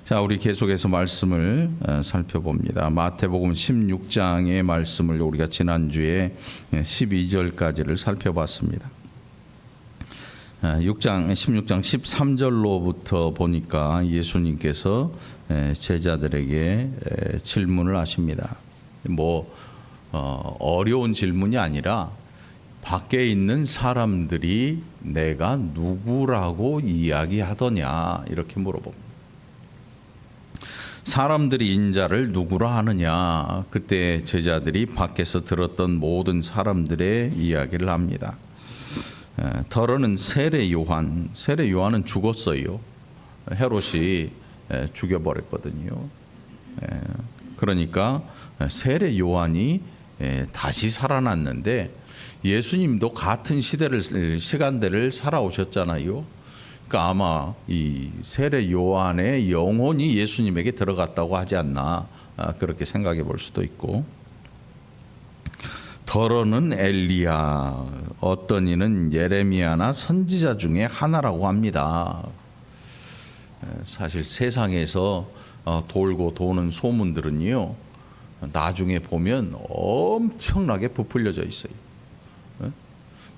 자, 우리 계속해서 말씀을 살펴봅니다. 마태복음 16장의 말씀을 우리가 지난주에 12절까지를 살펴봤습니다. 16장 13절로부터 보니까 예수님께서 제자들에게 질문을 하십니다. 어려운 질문이 아니라 밖에 있는 사람들이 내가 누구라고 이야기하더냐 이렇게 물어봅니다. 사람들이 인자를 누구라 하느냐. 그때 제자들이 밖에서 들었던 모든 사람들의 이야기를 합니다. 더러는 세례 요한은 죽었어요. 헤롯이 죽여버렸거든요. 그러니까 세례 요한이 다시 살아났는데 예수님도 같은 시간대를 살아오셨잖아요. 그러니까 아마 이 세례 요한의 영혼이 예수님에게 들어갔다고 하지 않나 그렇게 생각해 볼 수도 있고, 더러는 엘리야, 어떤 이는 예레미야나 선지자 중에 하나라고 합니다. 사실 세상에서 돌고 도는 소문들은요, 나중에 보면 엄청나게 부풀려져 있어요.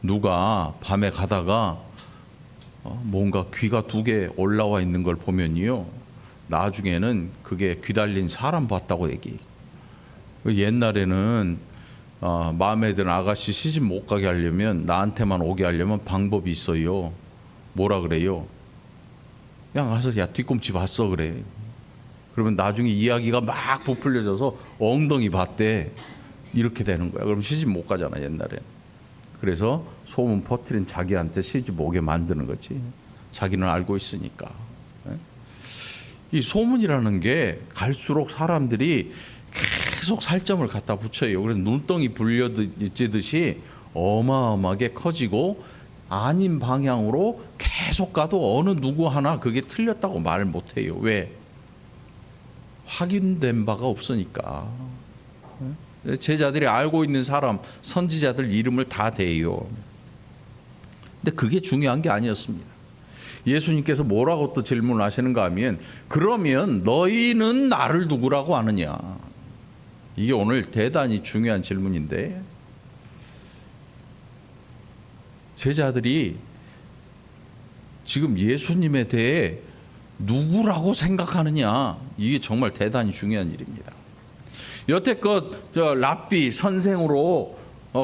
누가 밤에 가다가 뭔가 귀가 두 개 올라와 있는 걸 보면요, 나중에는 그게 귀 달린 사람 봤다고 얘기해요. 옛날에는 마음에 드는 아가씨 시집 못 가게 하려면, 나한테만 오게 하려면 방법이 있어요. 뭐라 그래요? 야, 가서 야 뒤꿈치 봤어 그래. 그러면 나중에 이야기가 막 부풀려져서 엉덩이 봤대 이렇게 되는 거야. 그럼 시집 못 가잖아 옛날에. 그래서 소문 퍼뜨린 자기한테 시집 오게 만드는 거지. 자기는 알고 있으니까. 이 소문이라는 게 갈수록 사람들이 계속 살점을 갖다 붙여요. 그래서 눈덩이 불려지듯이 어마어마하게 커지고, 아닌 방향으로 계속 가도 어느 누구 하나 그게 틀렸다고 말 못해요. 왜? 확인된 바가 없으니까. 제자들이 알고 있는 사람, 선지자들 이름을 다 대요. 근데 그게 중요한 게 아니었습니다. 예수님께서 뭐라고 또 질문을 하시는가 하면, 그러면 너희는 나를 누구라고 하느냐. 이게 오늘 대단히 중요한 질문인데, 제자들이 지금 예수님에 대해 누구라고 생각하느냐, 이게 정말 대단히 중요한 일입니다. 여태껏 랍비 선생으로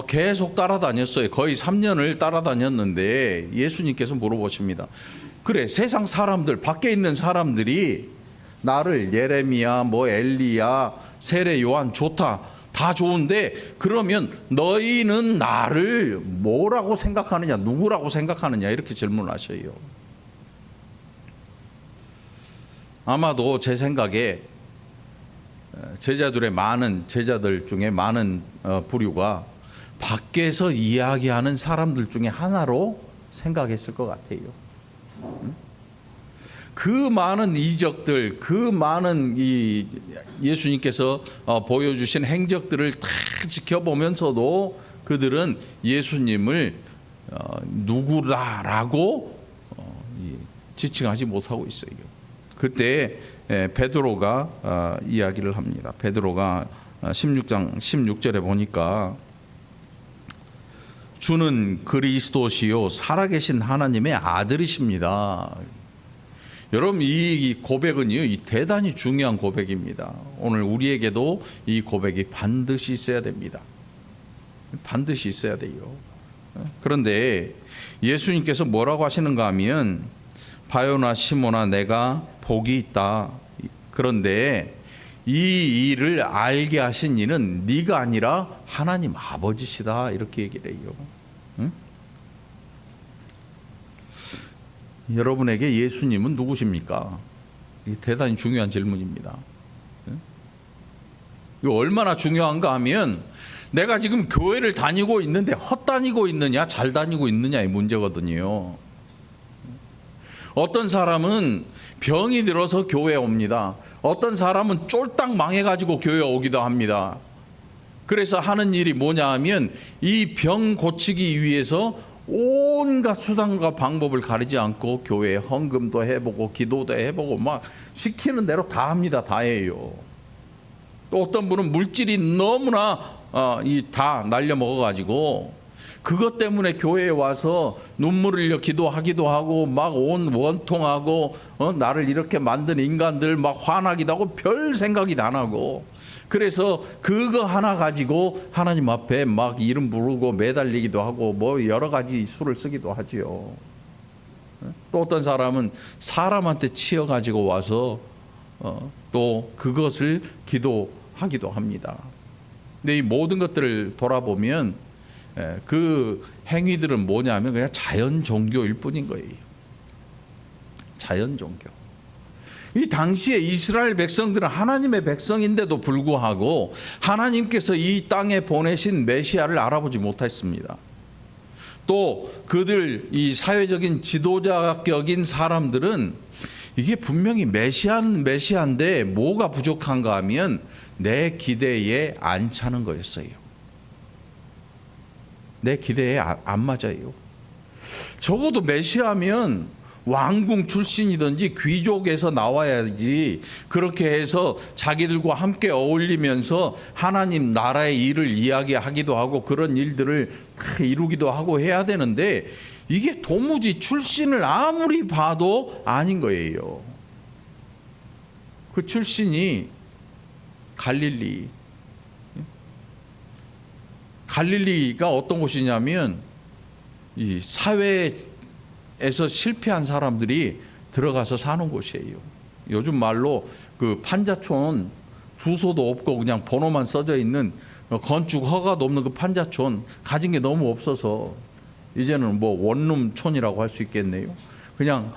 계속 따라다녔어요. 거의 3년을 따라다녔는데 예수님께서 물어보십니다. 그래, 세상 사람들, 밖에 있는 사람들이 나를 예레미야, 엘리야, 세례 요한 좋다, 다 좋은데 그러면 너희는 나를 뭐라고 생각하느냐, 누구라고 생각하느냐, 이렇게 질문을 하셔요. 아마도 제 생각에 제자들 중에 많은 부류가 밖에서 이야기하는 사람들 중에 하나로 생각했을 것 같아요. 그 많은 이적들, 그 많은 이 예수님께서 보여주신 행적들을 다 지켜보면서도 그들은 예수님을 누구라고 지칭하지 못하고 있어요. 그때 베드로가 이야기를 합니다. 베드로가 16장 16절에 보니까, 주는 그리스도시요 살아계신 하나님의 아들이십니다. 여러분, 이 고백은요, 이 대단히 중요한 고백입니다. 오늘 우리에게도 이 고백이 반드시 있어야 됩니다. 반드시 있어야 돼요. 그런데 예수님께서 뭐라고 하시는가 하면, 바요나 시몬아, 내가 복이 있다. 그런데 이 일을 알게 하신 이는 네가 아니라 하나님 아버지시다. 이렇게 얘기를 해요. 응? 여러분에게 예수님은 누구십니까? 이게 대단히 중요한 질문입니다. 응? 이거 얼마나 중요한가 하면, 내가 지금 교회를 다니고 있는데 헛다니고 있느냐 잘 다니고 있느냐의 문제거든요. 어떤 사람은 병이 들어서 교회에 옵니다. 어떤 사람은 쫄딱 망해가지고 교회에 오기도 합니다. 그래서 하는 일이 뭐냐 하면, 이 병 고치기 위해서 온갖 수단과 방법을 가리지 않고 교회에 헌금도 해보고 기도도 해보고 막 시키는 대로 다 합니다. 다 해요. 또 어떤 분은 물질이 너무나 다 날려 먹어가지고 그것 때문에 교회에 와서 눈물을 흘려 기도하기도 하고 막 온 원통하고 나를 이렇게 만든 인간들 막 화나기도 하고 별 생각이 안 하고, 그래서 그거 하나 가지고 하나님 앞에 막 이름 부르고 매달리기도 하고 뭐 여러 가지 수를 쓰기도 하지요. 또 어떤 사람은 사람한테 치여 가지고 와서 또 그것을 기도하기도 합니다. 근데 이 모든 것들을 돌아보면 그 행위들은 뭐냐면 그냥 자연 종교일 뿐인 거예요. 자연 종교. 이 당시에 이스라엘 백성들은 하나님의 백성인데도 불구하고 하나님께서 이 땅에 보내신 메시아를 알아보지 못했습니다. 또 그들 이 사회적인 지도자격인 사람들은 이게 분명히 메시아인데 뭐가 부족한가 하면 내 기대에 안 차는 거였어요. 내 기대에 안 맞아요. 적어도 메시아면 왕궁 출신이든지 귀족에서 나와야지, 그렇게 해서 자기들과 함께 어울리면서 하나님 나라의 일을 이야기하기도 하고 그런 일들을 이루기도 하고 해야 되는데, 이게 도무지 출신을 아무리 봐도 아닌 거예요. 그 출신이 갈릴리가 어떤 곳이냐면 이 사회에서 실패한 사람들이 들어가서 사는 곳이에요. 요즘 말로 그 판자촌, 주소도 없고 그냥 번호만 써져 있는 건축 허가도 없는 그 판자촌, 가진 게 너무 없어서 이제는 뭐 원룸촌이라고 할 수 있겠네요. 그냥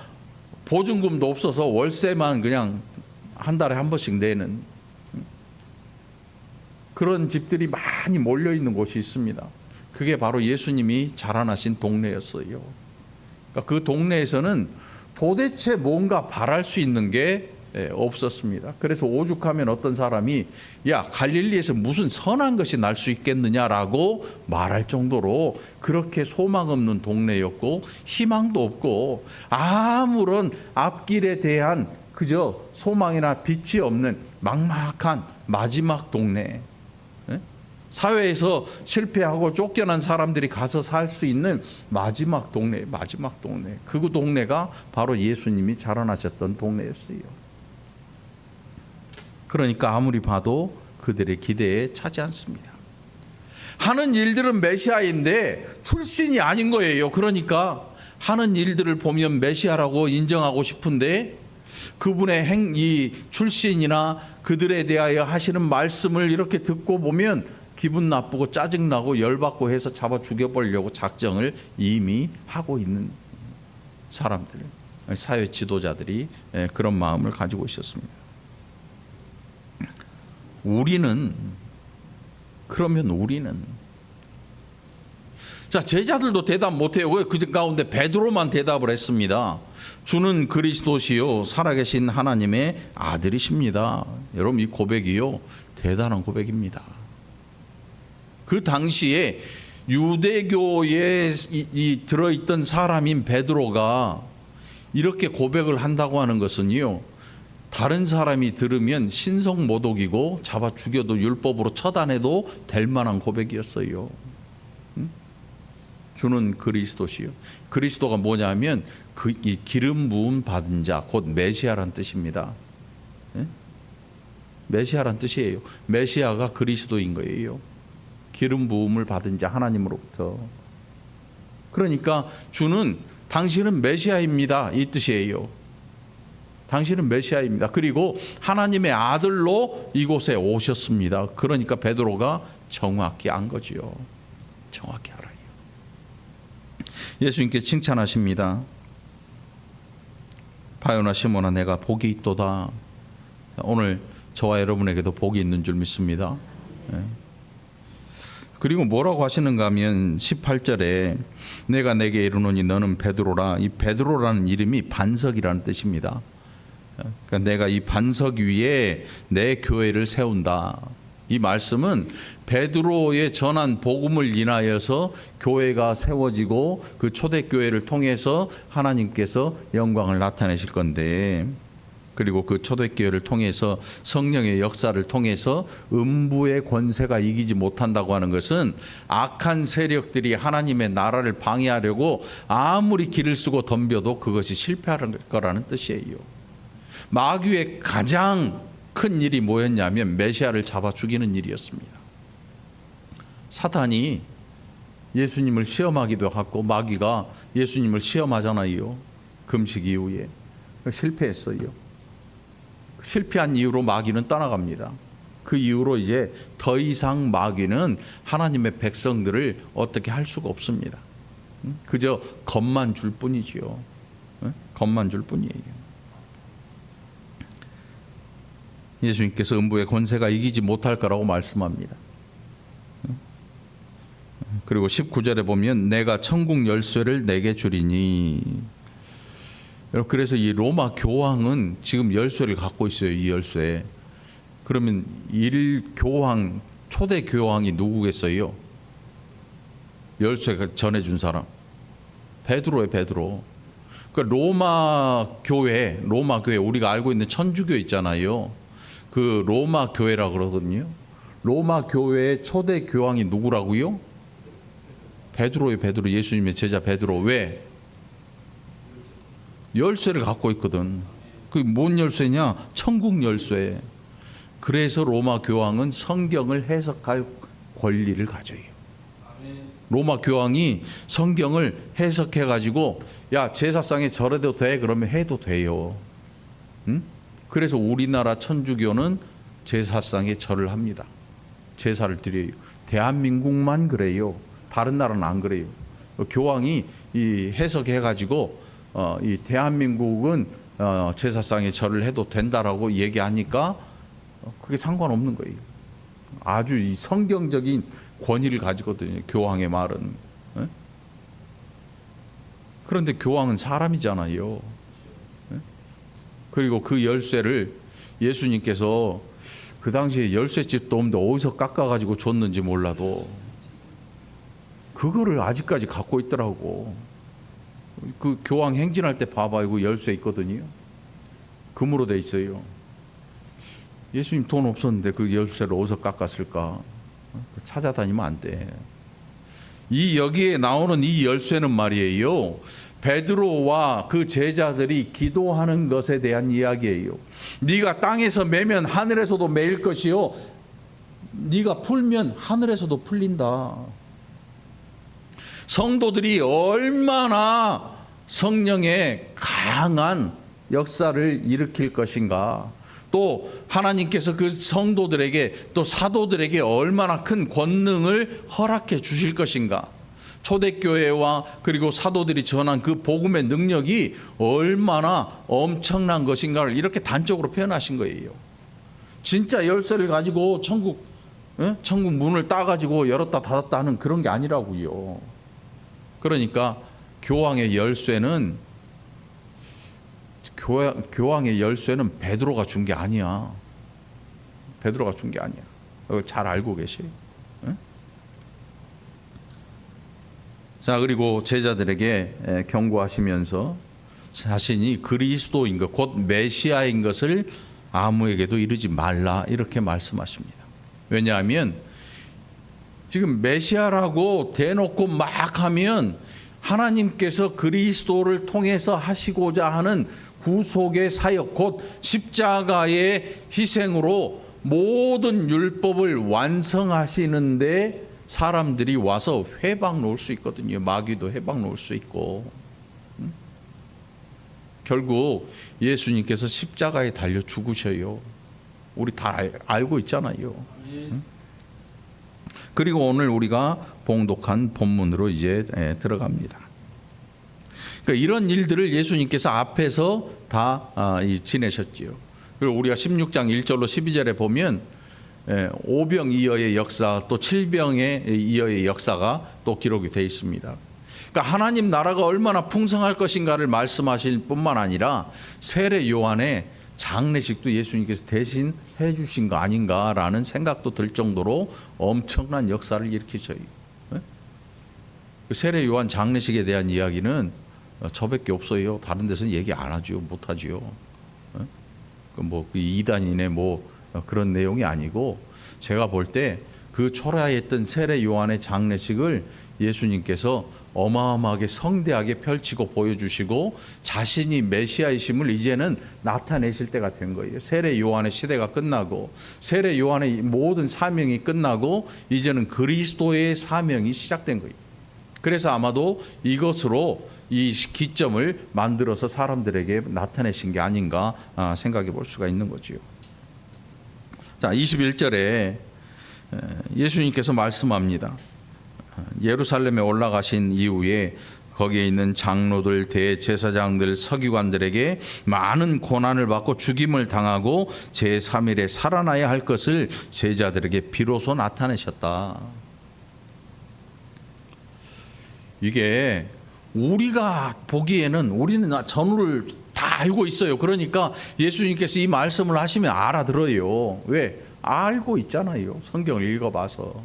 보증금도 없어서 월세만 그냥 한 달에 한 번씩 내는 그런 집들이 많이 몰려 있는 곳이 있습니다. 그게 바로 예수님이 자라나신 동네였어요. 그러니까 그 동네에서는 도대체 뭔가 바랄 수 있는 게 없었습니다. 그래서 오죽하면 어떤 사람이 야, 갈릴리에서 무슨 선한 것이 날 수 있겠느냐라고 말할 정도로 그렇게 소망 없는 동네였고 희망도 없고 아무런 앞길에 대한 그저 소망이나 빛이 없는 막막한 마지막 동네. 사회에서 실패하고 쫓겨난 사람들이 가서 살 수 있는 마지막 동네. 그 동네가 바로 예수님이 자라나셨던 동네였어요. 그러니까 아무리 봐도 그들의 기대에 차지 않습니다. 하는 일들은 메시아인데 출신이 아닌 거예요. 그러니까 하는 일들을 보면 메시아라고 인정하고 싶은데 그분의 이 출신이나 그들에 대하여 하시는 말씀을 이렇게 듣고 보면 기분 나쁘고 짜증나고 열받고 해서 잡아 죽여보려고 작정을 이미 하고 있는 사람들, 사회 지도자들이 그런 마음을 가지고 있었습니다. 우리는 자, 제자들도 대답 못해요. 왜? 그 가운데 베드로만 대답을 했습니다. 주는 그리스도시요 살아계신 하나님의 아들이십니다. 여러분, 이 고백이요 대단한 고백입니다. 그 당시에 유대교에 들어있던 사람인 베드로가 이렇게 고백을 한다고 하는 것은요, 다른 사람이 들으면 신성모독이고 잡아 죽여도 율법으로 처단해도 될 만한 고백이었어요. 주는 그리스도시요. 그리스도가 뭐냐면 이 기름 부음 받은 자, 곧 메시아란 뜻입니다. 메시아란 뜻이에요. 메시아가 그리스도인 거예요. 기름 부음을 받은 자, 하나님으로부터. 그러니까 주는 당신은 메시아입니다, 이 뜻이에요. 당신은 메시아입니다. 그리고 하나님의 아들로 이곳에 오셨습니다. 그러니까 베드로가 정확히 안 거지요. 정확히 알아요. 예수님께 칭찬하십니다. 바요나 시몬아, 내가 복이 있도다. 오늘 저와 여러분에게도 복이 있는 줄 믿습니다. 그리고 뭐라고 하시는가 하면 18절에 내가 내게 이르노니 너는 베드로라. 이 베드로라는 이름이 반석이라는 뜻입니다. 그러니까 내가 이 반석 위에 내 교회를 세운다. 이 말씀은 베드로의 전한 복음을 인하여서 교회가 세워지고 그 초대교회를 통해서 하나님께서 영광을 나타내실 건데, 그리고 그 초대교회를 통해서 성령의 역사를 통해서 음부의 권세가 이기지 못한다고 하는 것은 악한 세력들이 하나님의 나라를 방해하려고 아무리 길을 쓰고 덤벼도 그것이 실패할 거라는 뜻이에요. 마귀의 가장 큰 일이 뭐였냐면 메시아를 잡아 죽이는 일이었습니다. 사탄이 예수님을 시험하기도 하고 마귀가 예수님을 시험하잖아요. 금식 이후에. 실패했어요. 실패한 이후로 마귀는 떠나갑니다. 그 이후로 이제 더 이상 마귀는 하나님의 백성들을 어떻게 할 수가 없습니다. 그저 겁만 줄 뿐이지요. 겁만 줄 뿐이에요. 예수님께서 음부의 권세가 이기지 못할 거라고 말씀합니다. 그리고 19절에 보면 내가 천국 열쇠를 내게 주리니, 그래서 이 로마 교황은 지금 열쇠를 갖고 있어요. 이 열쇠. 그러면 일교황, 초대 교황이 누구겠어요? 열쇠 전해준 사람 베드로예요. 베드로. 그러니까 로마 교회 우리가 알고 있는 천주교 있잖아요. 그 로마 교회라 그러거든요. 로마 교회의 초대 교황이 누구라고요? 베드로예요. 베드로. 예수님의 제자 베드로. 왜? 열쇠를 갖고 있거든. 그 뭔 열쇠냐? 천국 열쇠. 그래서 로마 교황은 성경을 해석할 권리를 가져요. 로마 교황이 성경을 해석해 가지고 야, 제사상에 절해도 돼? 그러면 해도 돼요. 응? 그래서 우리나라 천주교는 제사상에 절을 합니다. 제사를 드려요. 대한민국만 그래요. 다른 나라는 안 그래요. 교황이 이 해석해 가지고 이 대한민국은 제사상에 절을 해도 된다라고 얘기하니까 그게 상관없는 거예요. 아주 이 성경적인 권위를 가지거든요. 교황의 말은. 그런데 교황은 사람이잖아요. 그리고 그 열쇠를 예수님께서 그 당시에 열쇠집도 없는데 어디서 깎아가지고 줬는지 몰라도 그거를 아직까지 갖고 있더라고. 그 교황 행진할 때 봐봐요. 그 열쇠 있거든요. 금으로 돼 있어요. 예수님 돈 없었는데 그 열쇠를 어디서 깎았을까? 찾아다니면 안 돼. 여기에 나오는 이 열쇠는 말이에요. 베드로와 그 제자들이 기도하는 것에 대한 이야기예요. 네가 땅에서 매면 하늘에서도 매일 것이요, 네가 풀면 하늘에서도 풀린다. 성도들이 얼마나 성령의 강한 역사를 일으킬 것인가, 또 하나님께서 그 성도들에게 또 사도들에게 얼마나 큰 권능을 허락해 주실 것인가, 초대교회와 그리고 사도들이 전한 그 복음의 능력이 얼마나 엄청난 것인가를 이렇게 단적으로 표현하신 거예요. 진짜 열쇠를 가지고 천국 문을 따가지고 열었다 닫았다 하는 그런 게 아니라고요. 그러니까 교황의 열쇠는 베드로가 준 게 아니야. 베드로가 준 게 아니야. 잘 알고 계시? 자, 그리고 제자들에게 경고하시면서 자신이 그리스도인 것, 곧 메시아인 것을 아무에게도 이르지 말라, 이렇게 말씀하십니다. 왜냐하면 지금 메시아라고 대놓고 막 하면 하나님께서 그리스도를 통해서 하시고자 하는 구속의 사역, 곧 십자가의 희생으로 모든 율법을 완성하시는데 사람들이 와서 회방 놓을 수 있거든요. 마귀도 회방 놓을 수 있고. 결국 예수님께서 십자가에 달려 죽으셔요. 우리 다 알고 있잖아요. 그리고 오늘 우리가 봉독한 본문으로 이제 들어갑니다. 그러니까 이런 일들을 예수님께서 앞에서 다 지내셨지요. 그리고 우리가 16장 1절로 12절에 보면 오병이어의 역사, 또 칠병이어의 역사가 또 기록이 되어 있습니다. 그러니까 하나님 나라가 얼마나 풍성할 것인가를 말씀하실 뿐만 아니라 세례 요한의 장례식도 예수님께서 대신 해주신 거 아닌가라는 생각도 들 정도로 엄청난 역사를 일으키셔요. 그 세례 요한 장례식에 대한 이야기는 저밖에 없어요. 다른 데서는 얘기 안 하죠, 못 하죠. 뭐 이단이네 뭐 그런 내용이 아니고, 제가 볼 때 그 초라했던 세례 요한의 장례식을 예수님께서 어마어마하게 성대하게 펼치고 보여주시고 자신이 메시아이심을 이제는 나타내실 때가 된 거예요. 세례 요한의 시대가 끝나고 세례 요한의 모든 사명이 끝나고 이제는 그리스도의 사명이 시작된 거예요. 그래서 아마도 이것으로 이 기점을 만들어서 사람들에게 나타내신 게 아닌가 생각해 볼 수가 있는 거죠. 자, 21절에 예수님께서 말씀합니다. 예루살렘에 올라가신 이후에 거기에 있는 장로들, 대제사장들, 서기관들에게 많은 고난을 받고 죽임을 당하고 제3일에 살아나야 할 것을 제자들에게 비로소 나타내셨다. 이게 우리가 보기에는 우리는 전후를 다 알고 있어요. 그러니까 예수님께서 이 말씀을 하시면 알아들어요. 왜? 알고 있잖아요. 성경을 읽어봐서.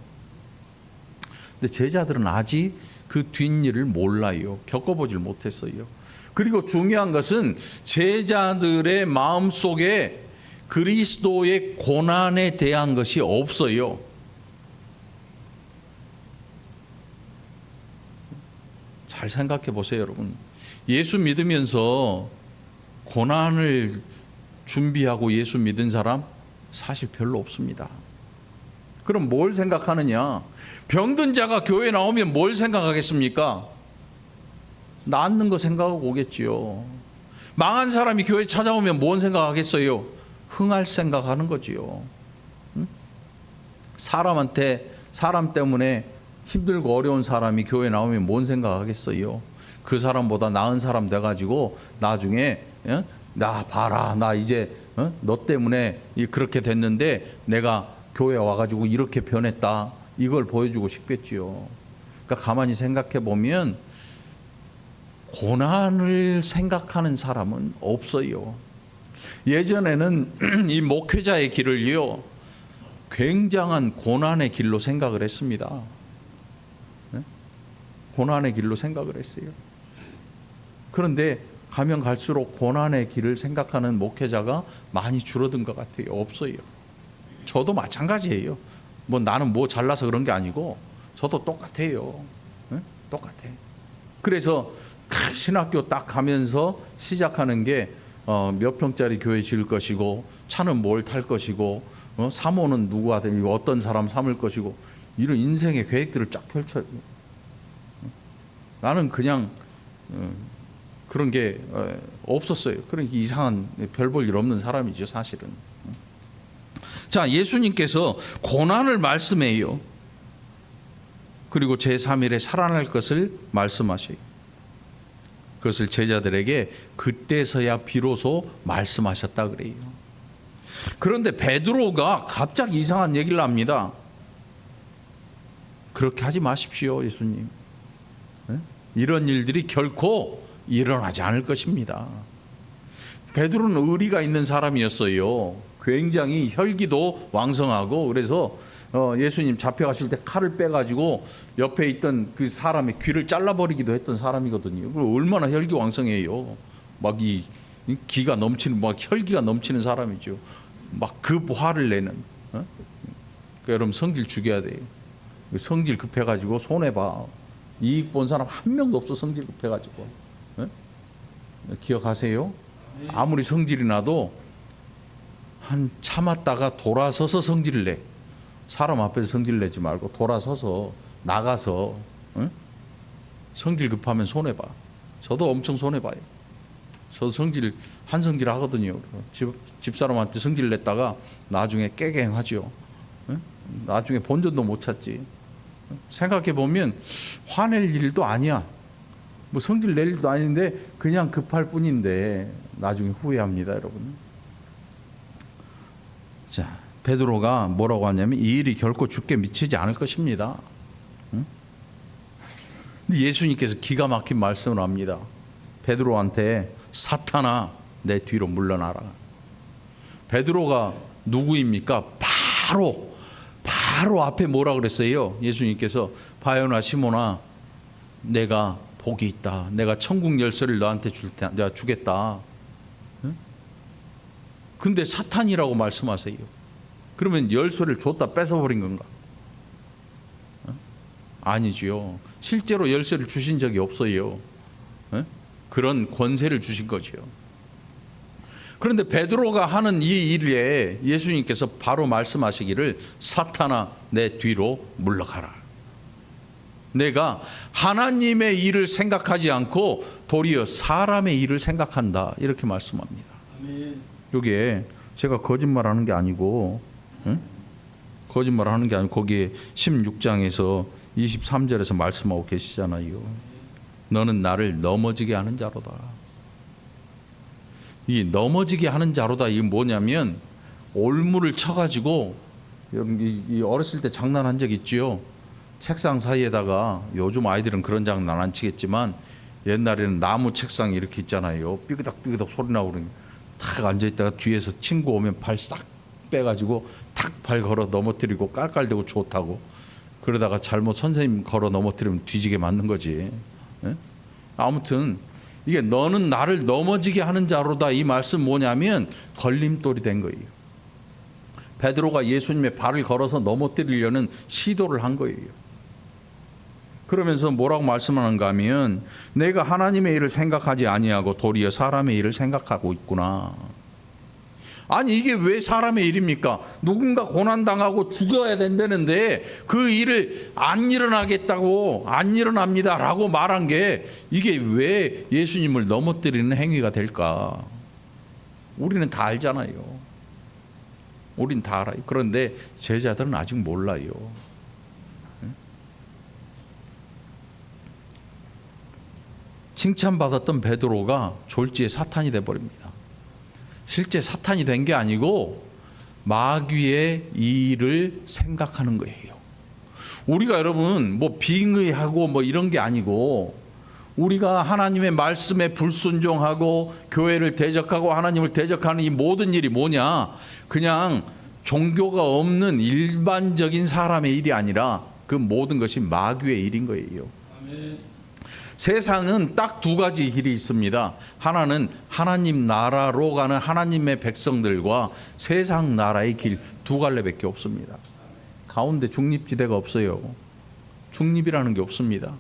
근데 제자들은 아직 그 뒷일을 몰라요. 겪어보질 못했어요. 그리고 중요한 것은 제자들의 마음속에 그리스도의 고난에 대한 것이 없어요. 잘 생각해 보세요, 여러분. 예수 믿으면서 고난을 준비하고 예수 믿은 사람 사실 별로 없습니다. 그럼 뭘 생각하느냐? 병든 자가 교회 나오면 뭘 생각하겠습니까? 낫는 거 생각하고 오겠지요. 망한 사람이 교회 찾아오면 뭔 생각하겠어요? 흥할 생각하는 거지요. 사람 때문에 힘들고 어려운 사람이 교회 나오면 뭔 생각하겠어요? 그 사람보다 나은 사람 돼가지고 나중에 나 봐라, 나 이제 너 때문에 그렇게 됐는데 내가 교회 와가지고 이렇게 변했다, 이걸 보여주고 싶겠지요. 그러니까 가만히 생각해 보면 고난을 생각하는 사람은 없어요. 예전에는 이 목회자의 길을요 굉장한 고난의 길로 생각을 했습니다. 고난의 길로 생각을 했어요. 그런데 가면 갈수록 고난의 길을 생각하는 목회자가 많이 줄어든 것 같아요. 없어요. 저도 마찬가지예요. 뭐 나는 뭐 잘나서 그런 게 아니고 저도 똑같아요. 똑같아. 그래서 신학교 딱 가면서 시작하는 게 몇 평짜리 교회 지을 것이고 차는 뭘 탈 것이고 사모는 누구한테 어떤 사람 삼을 것이고 이런 인생의 계획들을 쫙 펼쳐요. 나는 그냥 그런 게 없었어요. 그러니까 이상한 별 볼 일 없는 사람이죠, 사실은. 자, 예수님께서 고난을 말씀해요. 그리고 제3일에 살아날 것을 말씀하셔요. 그것을 제자들에게 그때서야 비로소 말씀하셨다 그래요. 그런데 베드로가 갑자기 이상한 얘기를 합니다. 그렇게 하지 마십시오, 예수님. 이런 일들이 결코 일어나지 않을 것입니다. 베드로는 의리가 있는 사람이었어요. 굉장히 혈기도 왕성하고, 그래서 예수님 잡혀가실 때 칼을 빼가지고 옆에 있던 그 사람의 귀를 잘라버리기도 했던 사람이거든요. 얼마나 혈기 왕성해요. 막 이 기가 넘치는, 막 혈기가 넘치는 사람이죠. 막 급 화를 내는. 그러니까 여러분 성질 죽여야 돼요. 성질 급해가지고 손해 봐. 이익 본 사람 한 명도 없어. 성질 급해가지고. 기억하세요? 아무리 성질이 나도 한 참았다가 돌아서서 성질을 내. 사람 앞에서 성질 내지 말고 돌아서서 나가서 성질 급하면 손해 봐. 저도 엄청 손해 봐요. 저도 한 성질 하거든요. 집사람한테 성질 냈다가 나중에 깨갱하죠. 나중에 본전도 못 찾지. 생각해 보면 화낼 일도 아니야. 뭐 성질 낼 일도 아닌데 그냥 급할 뿐인데 나중에 후회합니다, 여러분. 자, 베드로가 뭐라고 하냐면 이 일이 결코 주께 미치지 않을 것입니다. 근데 예수님께서 기가 막힌 말씀을 합니다. 베드로한테 사탄아 내 뒤로 물러나라. 베드로가 누구입니까? 바로 앞에 뭐라 그랬어요? 예수님께서 바요나 시몬아, 내가 복이 있다. 내가 천국 열쇠를 너한테 내가 주겠다. 응? 근데 사탄이라고 말씀하세요. 그러면 열쇠를 줬다 뺏어버린 건가? 응? 아니지요. 실제로 열쇠를 주신 적이 없어요. 응? 그런 권세를 주신 거지요. 그런데 베드로가 하는 이 일에 예수님께서 바로 말씀하시기를 사탄아 내 뒤로 물러가라. 내가 하나님의 일을 생각하지 않고 도리어 사람의 일을 생각한다. 이렇게 말씀합니다. 이게 제가 거짓말하는 게 아니고 거짓말하는 게 아니고 거기에 16장에서 23절에서 말씀하고 계시잖아요. 너는 나를 넘어지게 하는 자로다. 이 넘어지게 하는 자로다. 이게 뭐냐면 올무를 쳐가지고 이 어렸을 때 장난한 적 있지요. 책상 사이에다가 요즘 아이들은 그런 장난 안 치겠지만 옛날에는 나무 책상 이렇게 있잖아요. 삐그덕 소리 나고 그러니 탁 앉아있다가 뒤에서 친구 오면 발 싹 빼가지고 탁 발 걸어 넘어뜨리고 깔깔대고 좋다고 그러다가 잘못 선생님 걸어 넘어뜨리면 뒤지게 맞는 거지. 예? 아무튼 이게 너는 나를 넘어지게 하는 자로다. 이 말씀 뭐냐면 걸림돌이 된 거예요. 베드로가 예수님의 발을 걸어서 넘어뜨리려는 시도를 한 거예요. 그러면서 뭐라고 말씀하는가 하면 내가 하나님의 일을 생각하지 아니하고 도리어 사람의 일을 생각하고 있구나. 아니 이게 왜 사람의 일입니까? 누군가 고난당하고 죽어야 된다는데 그 일을 안 일어나겠다고 안 일어납니다 라고 말한 게 이게 왜 예수님을 넘어뜨리는 행위가 될까? 우리는 다 알잖아요. 우린 다 알아요. 그런데 제자들은 아직 몰라요. 칭찬받았던 베드로가 졸지에 사탄이 돼버립니다. 실제 사탄이 된 게 아니고 마귀의 일을 생각하는 거예요. 우리가 여러분 뭐 빙의하고 뭐 이런 게 아니고 우리가 하나님의 말씀에 불순종하고 교회를 대적하고 하나님을 대적하는 이 모든 일이 뭐냐? 그냥 종교가 없는 일반적인 사람의 일이 아니라 그 모든 것이 마귀의 일인 거예요. 아멘. 세상은 딱 두 가지 길이 있습니다. 하나는 하나님 나라로 가는 하나님의 백성들과 세상 나라의 길 두 갈래밖에 없습니다. 가운데 중립지대가 없어요. 중립이라는 게 없습니다.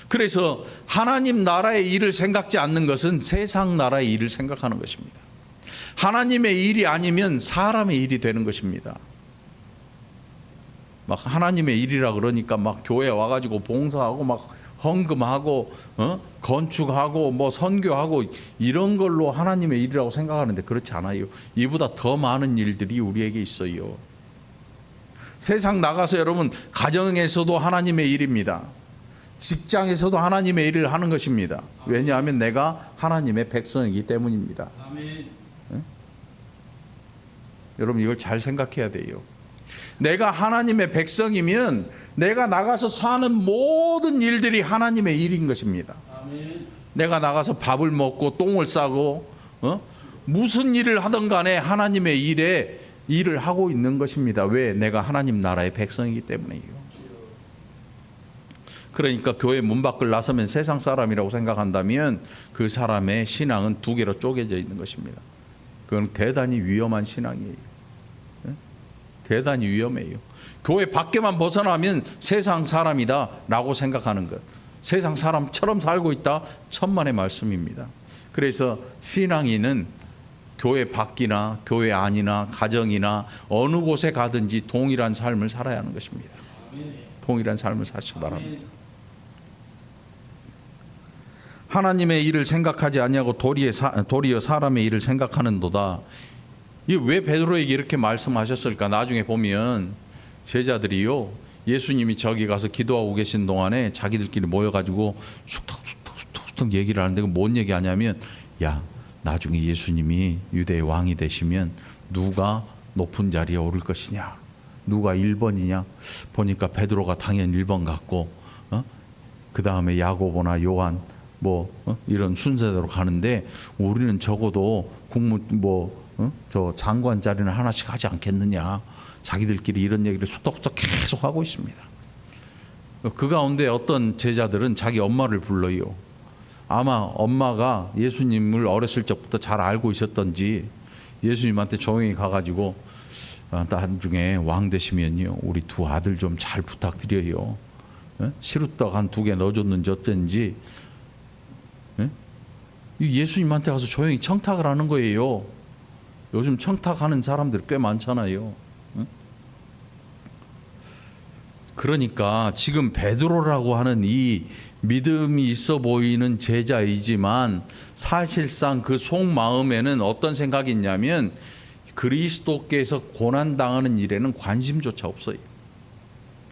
그래서 하나님 나라의 일을 생각지 않는 것은 세상 나라의 일을 생각하는 것입니다. 하나님의 일이 아니면 사람의 일이 되는 것입니다. 막 하나님의 일이라 그러니까 막 교회 와가지고 봉사하고 막 헌금하고 건축하고 뭐 선교하고 이런 걸로 하나님의 일이라고 생각하는데 그렇지 않아요. 이보다 더 많은 일들이 우리에게 있어요. 세상 나가서 여러분 가정에서도 하나님의 일입니다. 직장에서도 하나님의 일을 하는 것입니다. 왜냐하면 내가 하나님의 백성이기 때문입니다. 아멘. 여러분 이걸 잘 생각해야 돼요. 내가 하나님의 백성이면 내가 나가서 사는 모든 일들이 하나님의 일인 것입니다. 아멘. 내가 나가서 밥을 먹고 똥을 싸고 무슨 일을 하든 간에 하나님의 일을 하고 있는 것입니다. 왜? 내가 하나님 나라의 백성이기 때문이에요. 그러니까 교회 문 밖을 나서면 세상 사람이라고 생각한다면 그 사람의 신앙은 두 개로 쪼개져 있는 것입니다. 그건 대단히 위험한 신앙이에요. 대단히 위험해요. 교회 밖에만 벗어나면 세상 사람이다 라고 생각하는 것, 세상 사람처럼 살고 있다, 천만의 말씀입니다. 그래서 신앙인은 교회 밖이나 교회 안이나 가정이나 어느 곳에 가든지 동일한 삶을 살아야 하는 것입니다. 동일한 삶을 사시기 바랍니다. 하나님의 일을 생각하지 아니하고 도리어 사람의 일을 생각하는도다. 이게 왜 베드로에게 이렇게 말씀하셨을까? 나중에 보면 제자들이요, 예수님이 저기 가서 기도하고 계신 동안에 자기들끼리 모여가지고 쑥덕 얘기를 하는데 뭔 얘기하냐면, 야, 나중에 예수님이 유대의 왕이 되시면 누가 높은 자리에 오를 것이냐, 누가 1번이냐 보니까 베드로가 당연히 1번 같고 그 다음에 야고보나 요한 이런 순서대로 가는데 우리는 적어도 저 장관 자리는 하나씩 하지 않겠느냐. 자기들끼리 이런 얘기를 수덕수덕 계속 하고 있습니다. 그 가운데 어떤 제자들은 자기 엄마를 불러요. 아마 엄마가 예수님을 어렸을 적부터 잘 알고 있었던지 예수님한테 조용히 가가지고 나중에 왕 되시면요 우리 두 아들 좀 잘 부탁드려요. 시루떡 한 2개 넣어줬는지 어쩐지 예수님한테 가서 조용히 청탁을 하는 거예요. 요즘 청탁하는 사람들 꽤 많잖아요. 그러니까 지금 베드로라고 하는 이 믿음이 있어 보이는 제자이지만 사실상 그 속마음에는 어떤 생각이 있냐면 그리스도께서 고난당하는 일에는 관심조차 없어요.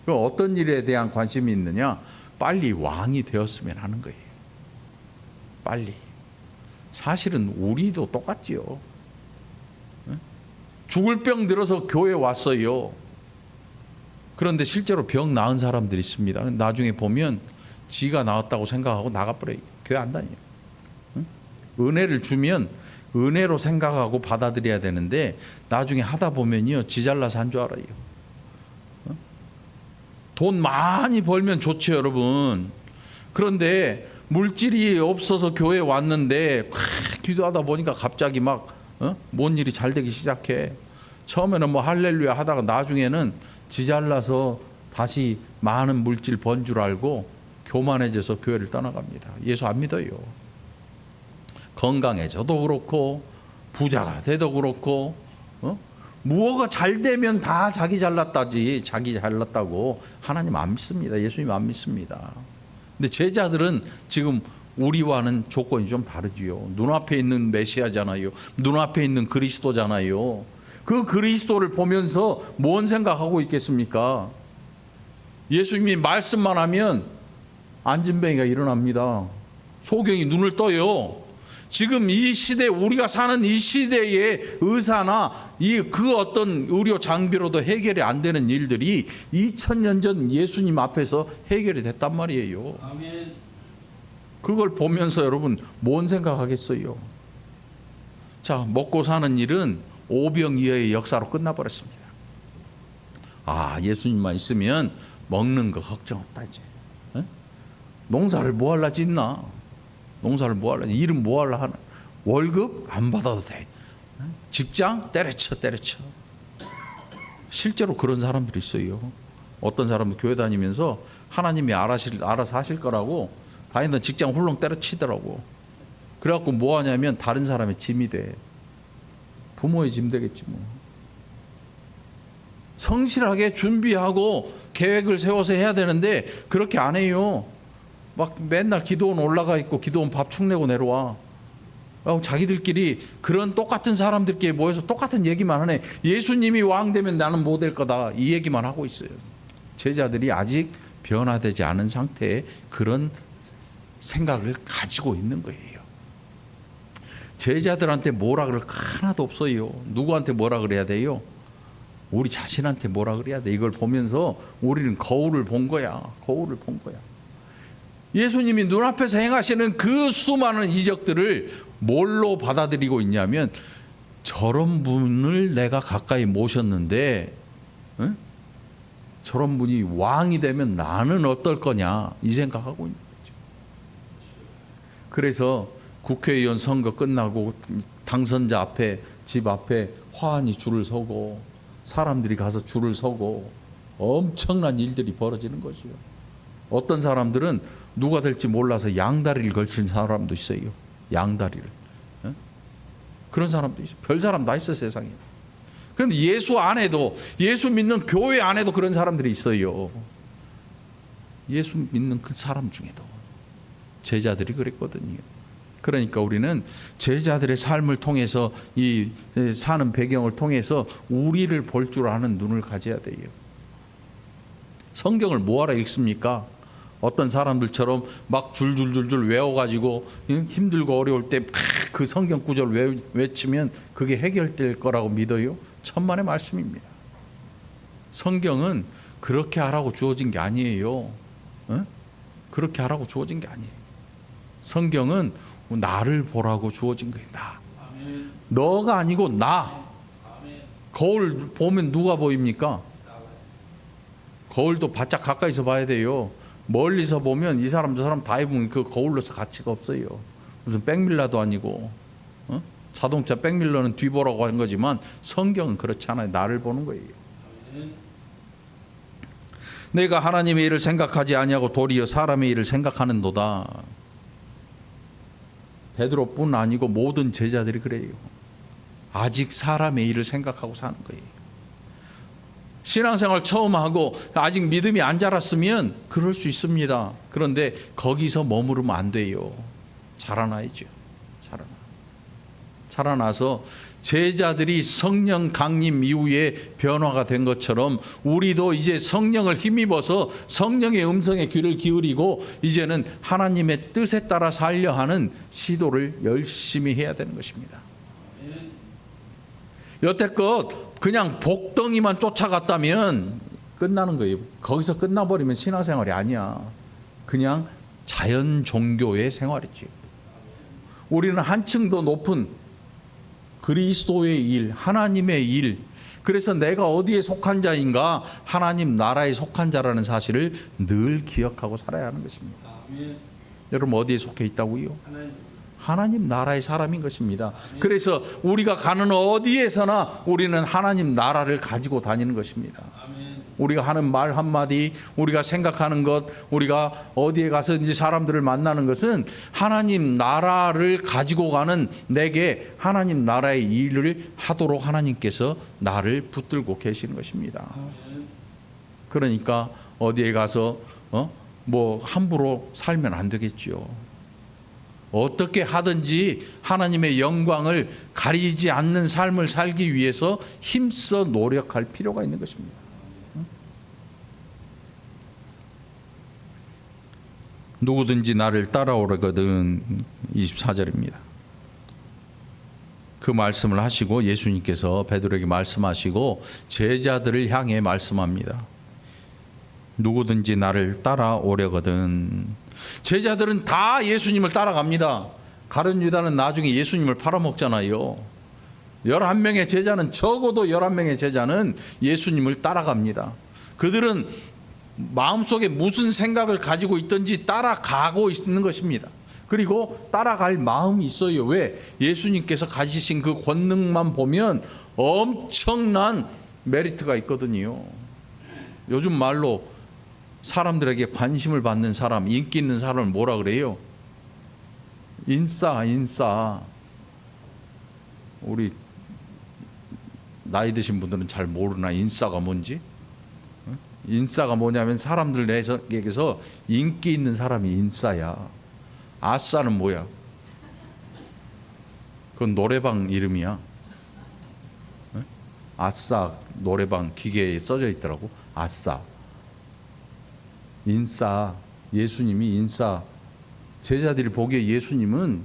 그럼 어떤 일에 대한 관심이 있느냐? 빨리 왕이 되었으면 하는 거예요. 빨리. 사실은 우리도 똑같지요. 죽을 병 들어서 교회 왔어요. 그런데 실제로 병 나은 사람들이 있습니다. 나중에 보면 지가 나았다고 생각하고 나가버려요. 교회 안 다녀요. 은혜를 주면 은혜로 생각하고 받아들여야 되는데 나중에 하다 보면요 지 잘나서 한 줄 알아요. 돈 많이 벌면 좋죠 여러분. 그런데 물질이 없어서 교회에 왔는데 기도하다 보니까 갑자기 뭔 일이 잘 되기 시작해. 처음에는 뭐 할렐루야 하다가 나중에는 지 잘나서 다시 많은 물질 번 줄 알고 교만해져서 교회를 떠나갑니다. 예수 안 믿어요. 건강해져도 그렇고 부자가 돼도 그렇고 무엇가 잘 되면 다 자기 잘났다지 자기 잘났다고 하나님 안 믿습니다. 예수님 안 믿습니다. 근데 제자들은 지금 우리와는 조건이 좀 다르지요. 눈앞에 있는 메시아잖아요. 눈앞에 있는 그리스도잖아요. 그 그리스도를 보면서 뭔 생각하고 있겠습니까? 예수님이 말씀만 하면 안진뱅이가 일어납니다. 소경이 눈을 떠요. 지금 이 시대 우리가 사는 이 시대의 의사나 그 어떤 의료 장비로도 해결이 안 되는 일들이 2000년 전 예수님 앞에서 해결이 됐단 말이에요. 아멘. 그걸 보면서 여러분 뭔 생각하겠어요? 자, 먹고 사는 일은 오병이어의 역사로 끝나버렸습니다. 아, 예수님만 있으면 먹는 거 걱정 없다 이제. 농사를 뭐 할라 짓나? 농사를 뭐 할라? 일은 뭐 할라 하나? 월급 안 받아도 돼. 직장 때려쳐. 실제로 그런 사람들이 있어요. 어떤 사람은 교회 다니면서 하나님이 알아서 하실 거라고 다니던 직장 훌렁 때려치더라고. 그래갖고 뭐 하냐면 다른 사람의 짐이 돼. 부모의 짐 되겠지 뭐. 성실하게 준비하고 계획을 세워서 해야 되는데 그렇게 안 해요. 막 맨날 기도원 올라가 있고 기도원 밥 축내고 내려와. 자기들끼리 그런 똑같은 사람들끼리 모여서 똑같은 얘기만 하네. 예수님이 왕 되면 나는 못 될 거다. 이 얘기만 하고 있어요. 제자들이 아직 변화되지 않은 상태에 그런 생각을 가지고 있는 거예요. 제자들한테 뭐라 그럴 거 하나도 없어요. 누구한테 뭐라 그래야 돼요? 우리 자신한테 뭐라 그래야 돼. 이걸 보면서 우리는 거울을 본 거야. 거울을 본 거야. 예수님이 눈앞에서 행하시는 그 수많은 이적들을 뭘로 받아들이고 있냐면 저런 분을 내가 가까이 모셨는데 저런 분이 왕이 되면 나는 어떨 거냐 이 생각하고 있는 거죠. 그래서 국회의원 선거 끝나고 당선자 앞에 집 앞에 화환이 줄을 서고 사람들이 가서 줄을 서고 엄청난 일들이 벌어지는 거죠. 어떤 사람들은 누가 될지 몰라서 양다리를 걸친 사람도 있어요. 양다리를. 그런 사람도 있어요. 별 사람 다 있어 세상에. 그런데 예수 안에도 예수 믿는 교회 안에도 그런 사람들이 있어요. 예수 믿는 그 사람 중에도 제자들이 그랬거든요. 그러니까 우리는 제자들의 삶을 통해서 이 사는 배경을 통해서 우리를 볼 줄 아는 눈을 가져야 돼요. 성경을 뭐하러 읽습니까? 어떤 사람들처럼 막 줄줄줄줄 외워가지고 힘들고 어려울 때 그 성경 구절 외치면 그게 해결될 거라고 믿어요? 천만의 말씀입니다. 성경은 그렇게 하라고 주어진 게 아니에요. 그렇게 하라고 주어진 게 아니에요. 성경은 나를 보라고 주어진 거예요. 너가 아니고 나. 거울 보면 누가 보입니까? 거울도 바짝 가까이서 봐야 돼요. 멀리서 보면 이 사람 저 사람 다 입으면 그 거울로서 가치가 없어요. 무슨 백밀러도 아니고. 자동차 백밀러는 뒤보라고 한 거지만 성경은 그렇지 않아요. 나를 보는 거예요. 내가 하나님의 일을 생각하지 아니하고 도리어 사람의 일을 생각하는도다. 베드로뿐 아니고 모든 제자들이 그래요. 아직 사람의 일을 생각하고 사는 거예요. 신앙생활 처음 하고 아직 믿음이 안 자랐으면 그럴 수 있습니다. 그런데 거기서 머무르면 안 돼요. 자라나야죠. 자라나서 제자들이 성령 강림 이후에 변화가 된 것처럼 우리도 이제 성령을 힘입어서 성령의 음성에 귀를 기울이고 이제는 하나님의 뜻에 따라 살려 하는 시도를 열심히 해야 되는 것입니다. 여태껏 그냥 복덩이만 쫓아갔다면 끝나는 거예요. 거기서 끝나버리면 신앙생활이 아니야. 그냥 자연 종교의 생활이지. 우리는 한층 더 높은 그리스도의 일, 하나님의 일, 그래서 내가 어디에 속한 자인가? 하나님 나라에 속한 자라는 사실을 늘 기억하고 살아야 하는 것입니다. 여러분 어디에 속해 있다고요? 하나님 나라의 사람인 것입니다. 그래서 우리가 가는 어디에서나 우리는 하나님 나라를 가지고 다니는 것입니다. 우리가 하는 말 한마디, 우리가 생각하는 것, 우리가 어디에 가서 이제 사람들을 만나는 것은 하나님 나라를 가지고 가는 내게 하나님 나라의 일을 하도록 하나님께서 나를 붙들고 계시는 것입니다. 그러니까 어디에 가서 뭐 함부로 살면 안 되겠죠. 어떻게 하든지 하나님의 영광을 가리지 않는 삶을 살기 위해서 힘써 노력할 필요가 있는 것입니다. 누구든지 나를 따라오려거든 24절입니다. 그 말씀을 하시고 예수님께서 베드로에게 말씀하시고 제자들을 향해 말씀합니다. 누구든지 나를 따라오려거든. 제자들은 다 예수님을 따라갑니다. 가룟 유다는 나중에 예수님을 팔아먹잖아요. 11명의 제자는 적어도 11명의 제자는 예수님을 따라갑니다. 그들은 마음속에 무슨 생각을 가지고 있든지 따라가고 있는 것입니다. 그리고 따라갈 마음이 있어요. 왜? 예수님께서 가지신 그 권능만 보면 엄청난 메리트가 있거든요. 요즘 말로 사람들에게 관심을 받는 사람, 인기 있는 사람을 뭐라 그래요? 인싸. 우리 나이 드신 분들은 잘 모르나 인싸가 뭔지? 인싸가 뭐냐면 사람들에게서 인기 있는 사람이 인싸야. 아싸는 뭐야? 그건 노래방 이름이야. 아싸 노래방 기계에 써져 있더라고. 아싸. 인싸. 예수님이 인싸. 제자들이 보기에 예수님은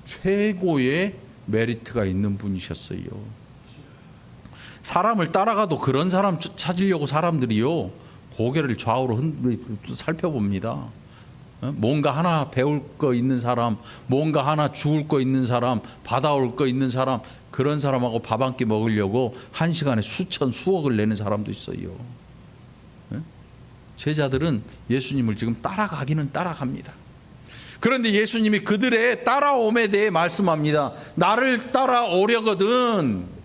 최고의 메리트가 있는 분이셨어요. 사람을 따라가도 그런 사람 찾으려고 사람들이요 고개를 좌우로 살펴봅니다. 뭔가 하나 배울 거 있는 사람, 뭔가 하나 주울 거 있는 사람, 받아올 거 있는 사람, 그런 사람하고 밥 한 끼 먹으려고 한 시간에 수천 수억을 내는 사람도 있어요. 제자들은 예수님을 지금 따라가기는 따라갑니다. 그런데 예수님이 그들의 따라옴에 대해 말씀합니다. 나를 따라오려거든.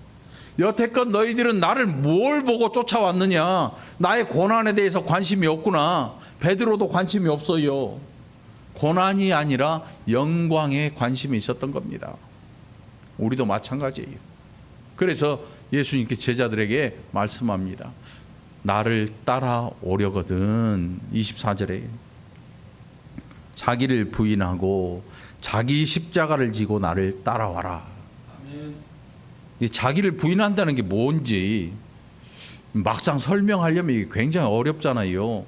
여태껏 너희들은 나를 뭘 보고 쫓아왔느냐? 나의 고난에 대해서 관심이 없구나. 베드로도 관심이 없어요. 고난이 아니라 영광에 관심이 있었던 겁니다. 우리도 마찬가지예요. 그래서 예수님께 제자들에게 말씀합니다. 나를 따라오려거든. 24절에 자기를 부인하고 자기 십자가를 지고 나를 따라와라. 자기를 부인한다는 게 뭔지 막상 설명하려면 이게 굉장히 어렵잖아요.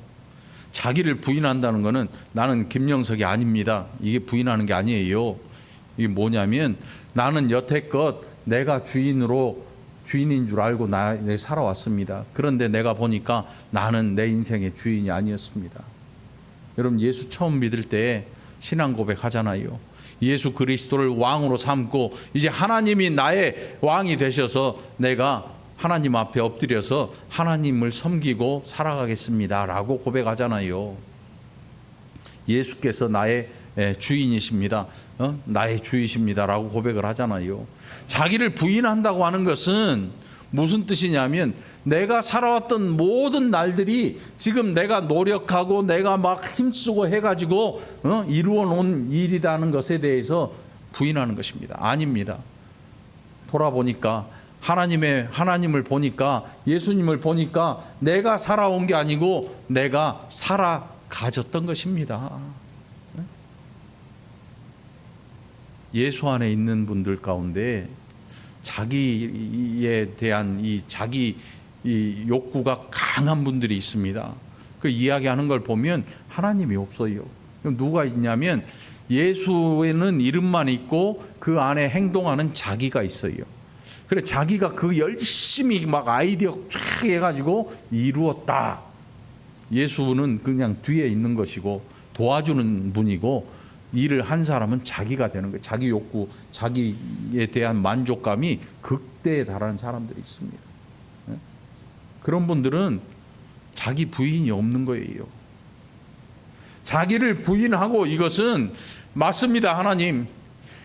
자기를 부인한다는 거는 나는 김영석이 아닙니다. 이게 부인하는 게 아니에요. 이게 뭐냐면 나는 여태껏 내가 주인인 줄 알고 살아왔습니다. 그런데 내가 보니까 나는 내 인생의 주인이 아니었습니다. 여러분 예수 처음 믿을 때 신앙 고백 하잖아요. 예수 그리스도를 왕으로 삼고 이제 하나님이 나의 왕이 되셔서 내가 하나님 앞에 엎드려서 하나님을 섬기고 살아가겠습니다라고 고백하잖아요. 예수께서 나의 주인이십니다. 나의 주이십니다라고 고백을 하잖아요. 자기를 부인한다고 하는 것은 무슨 뜻이냐면 내가 살아왔던 모든 날들이 지금 내가 노력하고 내가 막 힘쓰고 해가지고 이루어 놓은 일이라는 것에 대해서 부인하는 것입니다. 아닙니다. 돌아보니까 하나님을 보니까 예수님을 보니까 내가 살아온 게 아니고 내가 살아가졌던 것입니다. 예수 안에 있는 분들 가운데 자기에 대한 자기 욕구가 강한 분들이 있습니다. 그 이야기하는 걸 보면 하나님이 없어요. 누가 있냐면 예수에는 이름만 있고 그 안에 행동하는 자기가 있어요. 그래 자기가 그 열심히 막 아이디어 쫙 해가지고 이루었다. 예수는 그냥 뒤에 있는 것이고 도와주는 분이고 일을 한 사람은 자기가 되는 거예요. 자기 욕구, 자기에 대한 만족감이 극대에 달하는 사람들이 있습니다. 그런 분들은 자기 부인이 없는 거예요. 자기를 부인하고 이것은 맞습니다. 하나님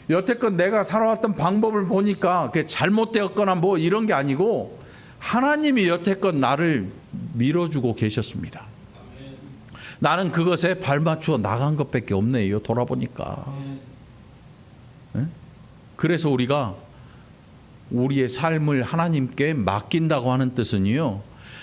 여태껏 내가 살아왔던 방법을 보니까 그게 잘못되었거나 뭐 이런 게 아니고 하나님이 여태껏 나를 밀어주고 계셨습니다. 나는 그것에 발맞추어 나간 것밖에 없네요. 돌아보니까. 그래서 우리가 우리의 삶을 하나님께 맡긴다고 하는 뜻은요,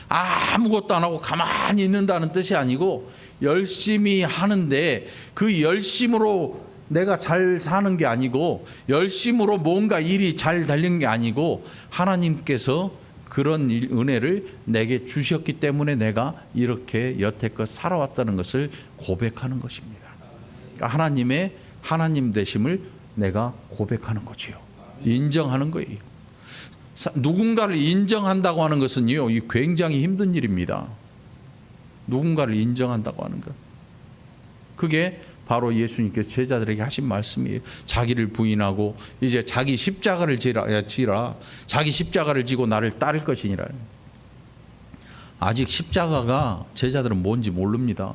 아무것도 안 하고 가만히 있는다는 뜻이 아니고 열심히 하는데 그 열심으로 내가 잘 사는 게 아니고 열심으로 뭔가 일이 잘 달리는 게 아니고 하나님께서 그런 은혜를 내게 주셨기 때문에 내가 이렇게 여태껏 살아왔다는 것을 고백하는 것입니다. 그러니까 하나님의 하나님 되심을 내가 고백하는 거지요. 인정하는 거예요. 누군가를 인정한다고 하는 것은요, 굉장히 힘든 일입니다. 누군가를 인정한다고 하는 것. 그게 바로 예수님께서 제자들에게 하신 말씀이에요. 자기를 부인하고 이제 자기 십자가를 지라. 자기 십자가를 지고 나를 따를 것이니라. 아직 십자가가 제자들은 뭔지 모릅니다.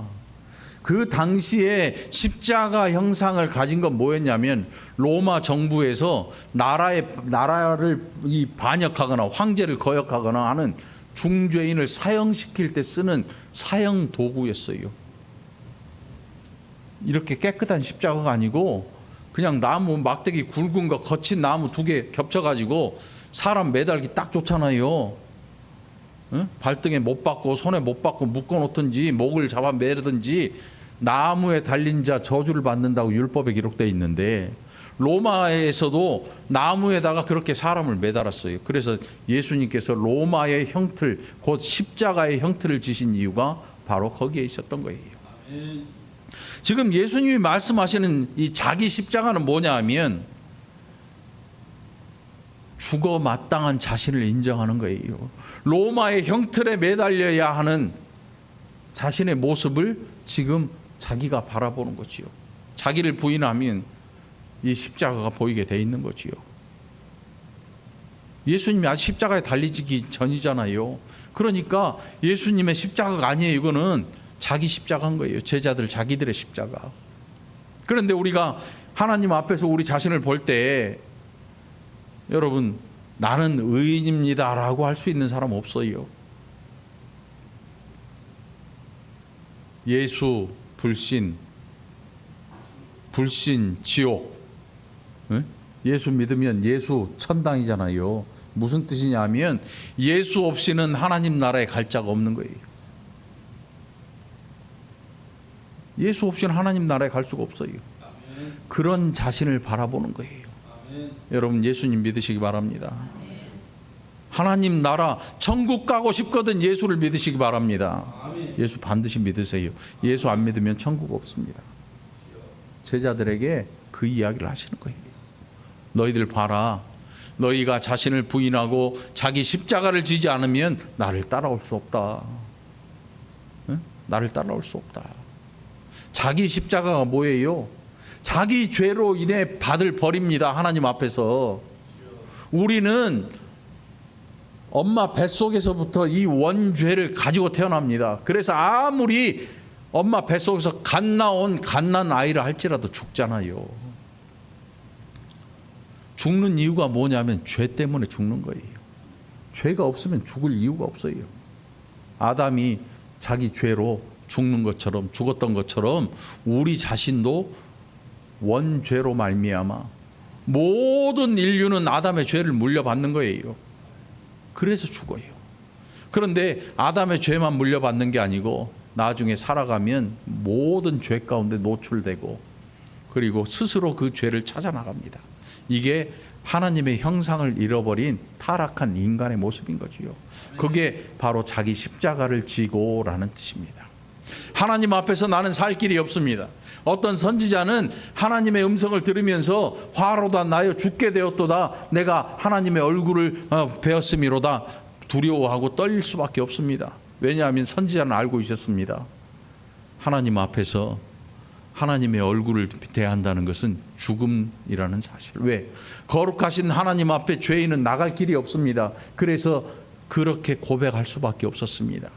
그 당시에 십자가 형상을 가진 건 뭐였냐면 로마 정부에서 나라를 반역하거나 황제를 거역하거나 하는 중죄인을 사형시킬 때 쓰는 사형 도구였어요. 이렇게 깨끗한 십자가가 아니고 그냥 나무 막대기 굵은 거 거친 나무 2개 겹쳐가지고 사람 매달기 딱 좋잖아요. 응? 발등에 못 박고 손에 못 박고 묶어놓든지 목을 잡아 매르든지 나무에 달린 자 저주를 받는다고 율법에 기록되어 있는데 로마에서도 나무에다가 그렇게 사람을 매달았어요. 그래서 예수님께서 로마의 형틀 곧 십자가의 형틀을 지신 이유가 바로 거기에 있었던 거예요. 지금 예수님이 말씀하시는 이 자기 십자가는 뭐냐 하면 죽어 마땅한 자신을 인정하는 거예요. 로마의 형틀에 매달려야 하는 자신의 모습을 지금 자기가 바라보는 거지요. 자기를 부인하면 이 십자가가 보이게 돼 있는 거지요. 예수님이 아직 십자가에 달리기 전이잖아요. 그러니까 예수님의 십자가가 아니에요. 이거는 자기 십자가인 거예요. 제자들 자기들의 십자가. 그런데 우리가 하나님 앞에서 우리 자신을 볼 때 여러분 나는 의인입니다 라고 할 수 있는 사람 없어요. 예수 불신 지옥. 예수 믿으면 예수 천당이잖아요. 무슨 뜻이냐면 예수 없이는 하나님 나라에 갈 자가 없는 거예요. 예수 없이는 하나님 나라에 갈 수가 없어요. 그런 자신을 바라보는 거예요. 여러분 예수님 믿으시기 바랍니다. 하나님 나라 천국 가고 싶거든 예수를 믿으시기 바랍니다. 예수 반드시 믿으세요. 예수 안 믿으면 천국 없습니다. 제자들에게 그 이야기를 하시는 거예요. 너희들 봐라. 너희가 자신을 부인하고 자기 십자가를 지지 않으면 나를 따라올 수 없다. 응? 나를 따라올 수 없다. 자기 십자가가 뭐예요? 자기 죄로 인해 받을 벌입니다. 하나님 앞에서. 우리는 엄마 뱃속에서부터 이 원죄를 가지고 태어납니다. 그래서 아무리 엄마 뱃속에서 갓난 아이를 할지라도 죽잖아요. 죽는 이유가 뭐냐면 죄 때문에 죽는 거예요. 죄가 없으면 죽을 이유가 없어요. 아담이 자기 죄로 죽는 것처럼, 죽었던 것처럼 우리 자신도 원죄로 말미암아 모든 인류는 아담의 죄를 물려받는 거예요. 그래서 죽어요. 그런데 아담의 죄만 물려받는 게 아니고 나중에 살아가면 모든 죄 가운데 노출되고 그리고 스스로 그 죄를 찾아나갑니다. 이게 하나님의 형상을 잃어버린 타락한 인간의 모습인 거지요. 그게 바로 자기 십자가를 지고라는 뜻입니다. 하나님 앞에서 나는 살 길이 없습니다. 어떤 선지자는 하나님의 음성을 들으면서 화로다 나여 죽게 되었도다, 내가 하나님의 얼굴을 베었음이로다 두려워하고 떨릴 수밖에 없습니다. 왜냐하면 선지자는 알고 있었습니다. 하나님 앞에서 하나님의 얼굴을 대한다는 것은 죽음이라는 사실. 왜? 거룩하신 하나님 앞에 죄인은 나갈 길이 없습니다. 그래서 그렇게 고백할 수밖에 없었습니다.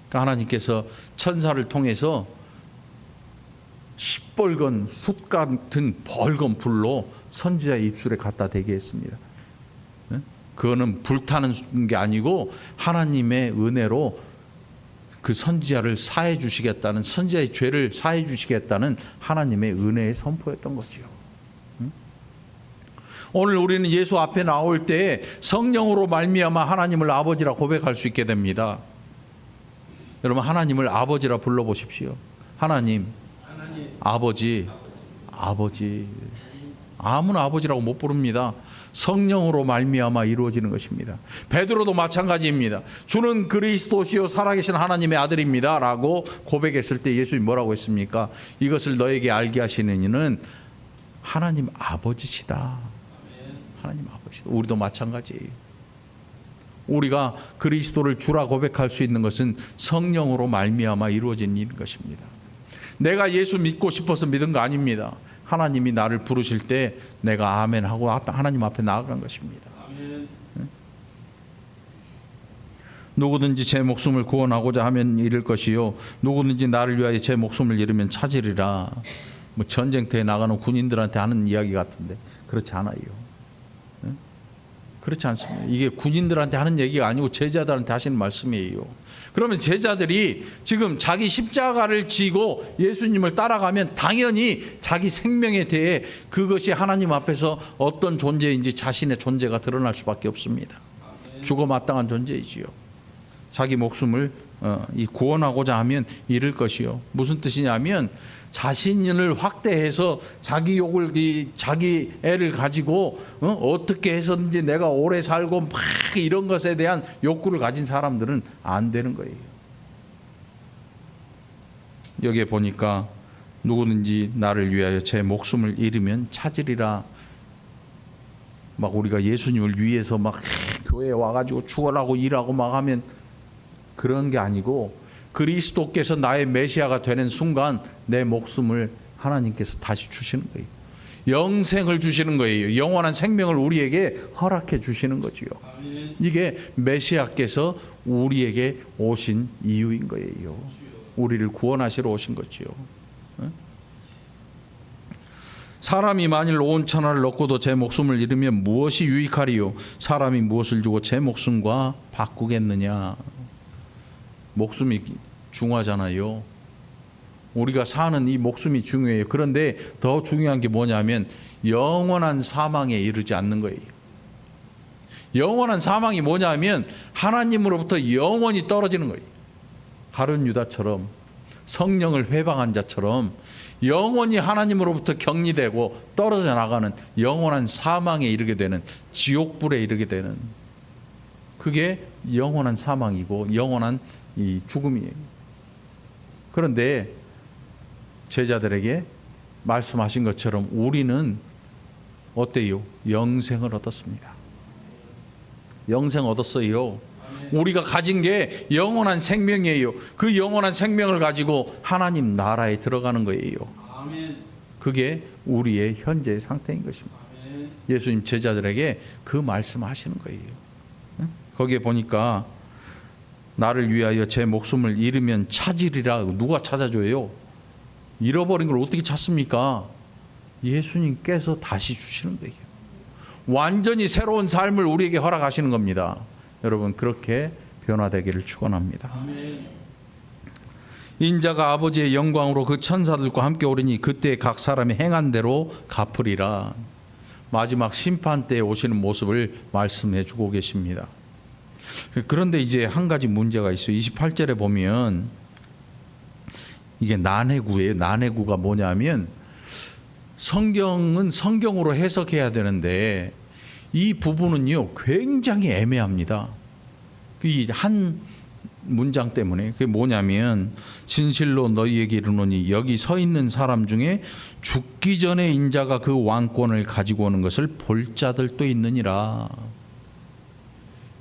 그러니까 하나님께서 천사를 통해서 시뻘건 숯 같은 벌건 불로 선지자의 입술에 갖다 대게 했습니다. 그거는 불타는 게 아니고 하나님의 은혜로 그 선지자를 사해 주시겠다는, 선지자의 죄를 사해 주시겠다는 하나님의 은혜의 선포였던 거지요. 오늘 우리는 예수 앞에 나올 때 성령으로 말미암아 하나님을 아버지라 고백할 수 있게 됩니다. 여러분, 하나님을 아버지라 불러보십시오. 하나님, 아버지. 아무나 아버지라고 못 부릅니다. 성령으로 말미암아 이루어지는 것입니다. 베드로도 마찬가지입니다. 주는 그리스도시요 살아계신 하나님의 아들입니다 라고 고백했을 때 예수님이 뭐라고 했습니까? 이것을 너에게 알게 하시는 이는 하나님 아버지시다. 하나님 아버지다. 우리도 마찬가지예요. 우리가 그리스도를 주라 고백할 수 있는 것은 성령으로 말미암아 이루어진 일인 것입니다. 내가 예수 믿고 싶어서 믿은 거 아닙니다. 하나님이 나를 부르실 때 내가 아멘 하고 하나님 앞에 나아간 것입니다. 아멘. 누구든지 제 목숨을 구원하고자 하면 잃을 것이요 누구든지 나를 위하여 제 목숨을 잃으면 찾으리라. 뭐 전쟁터에 나가는 군인들한테 하는 이야기 같은데 그렇지 않아요. 그렇지 않습니다. 이게 군인들한테 하는 얘기가 아니고 제자들한테 하시는 말씀이에요. 그러면 제자들이 지금 자기 십자가를 지고 예수님을 따라가면 당연히 자기 생명에 대해 그것이 하나님 앞에서 어떤 존재인지 자신의 존재가 드러날 수밖에 없습니다. 죽어 마땅한 존재이지요. 자기 목숨을 구원하고자 하면 잃을 것이요. 무슨 뜻이냐면 자신을 확대해서 자기 욕을 자기 애를 가지고 어떻게 해서든지 내가 오래 살고 막 이런 것에 대한 욕구를 가진 사람들은 안 되는 거예요. 여기에 보니까 누구든지 나를 위하여 제 목숨을 잃으면 찾으리라. 막 우리가 예수님을 위해서 막 교회에 와가지고 죽어라고 일하고 막 하면 그런 게 아니고 그리스도께서 나의 메시아가 되는 순간 내 목숨을 하나님께서 다시 주시는 거예요. 영생을 주시는 거예요. 영원한 생명을 우리에게 허락해 주시는 거지요. 이게 메시아께서 우리에게 오신 이유인 거예요. 우리를 구원하시러 오신 거지요. 사람이 만일 온 천하를 얻고도 제 목숨을 잃으면 무엇이 유익하리요? 사람이 무엇을 주고 제 목숨과 바꾸겠느냐? 목숨이 중요하잖아요. 우리가 사는 이 목숨이 중요해요. 그런데 더 중요한 게 뭐냐면 영원한 사망에 이르지 않는 거예요. 영원한 사망이 뭐냐면 하나님으로부터 영원히 떨어지는 거예요. 가룟 유다처럼 성령을 회방한 자처럼 영원히 하나님으로부터 격리되고 떨어져 나가는 영원한 사망에 이르게 되는, 지옥불에 이르게 되는, 그게 영원한 사망이고 영원한 이 죽음이에요. 그런데 제자들에게 말씀하신 것처럼 우리는 어때요? 영생을 얻었습니다. 영생 얻었어요. 우리가 가진 게 영원한 생명이에요. 그 영원한 생명을 가지고 하나님 나라에 들어가는 거예요. 그게 우리의 현재의 상태인 것입니다. 예수님 제자들에게 그 말씀하시는 거예요. 거기에 보니까 나를 위하여 제 목숨을 잃으면 찾으리라. 누가 찾아줘요? 잃어버린 걸 어떻게 찾습니까? 예수님께서 다시 주시는 거예요. 완전히 새로운 삶을 우리에게 허락하시는 겁니다. 여러분, 그렇게 변화되기를 축원합니다. 인자가 아버지의 영광으로 그 천사들과 함께 오르니 그때 각 사람이 행한 대로 갚으리라. 마지막 심판 때에 오시는 모습을 말씀해 주고 계십니다. 그런데 이제 한 가지 문제가 있어요. 28절에 보면 이게 난해구예요. 난해구가 뭐냐면 성경은 성경으로 해석해야 되는데 이 부분은요 굉장히 애매합니다. 그 한 문장 때문에. 그게 뭐냐면 진실로 너희에게 이르노니 여기 서 있는 사람 중에 죽기 전에 인자가 그 왕권을 가지고 오는 것을 볼 자들도 있느니라.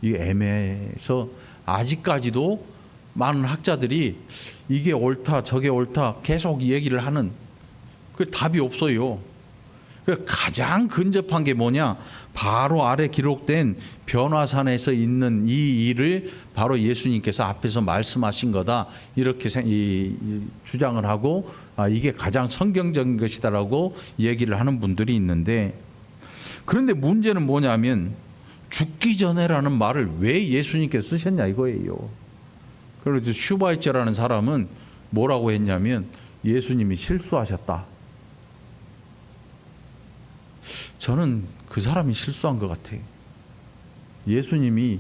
이 애매해서 아직까지도 많은 학자들이 이게 옳다 저게 옳다 계속 얘기를 하는 그 답이 없어요. 가장 근접한 게 뭐냐? 바로 아래 기록된 변화산에서 있는 이 일을 바로 예수님께서 앞에서 말씀하신 거다. 이렇게 주장을 하고 이게 가장 성경적인 것이다라고 얘기를 하는 분들이 있는데, 그런데 문제는 뭐냐면 죽기 전에라는 말을 왜 예수님께서 쓰셨냐 이거예요. 그래서 슈바이처라는 사람은 뭐라고 했냐면 예수님이 실수하셨다. 저는 그 사람이 실수한 것 같아요. 예수님이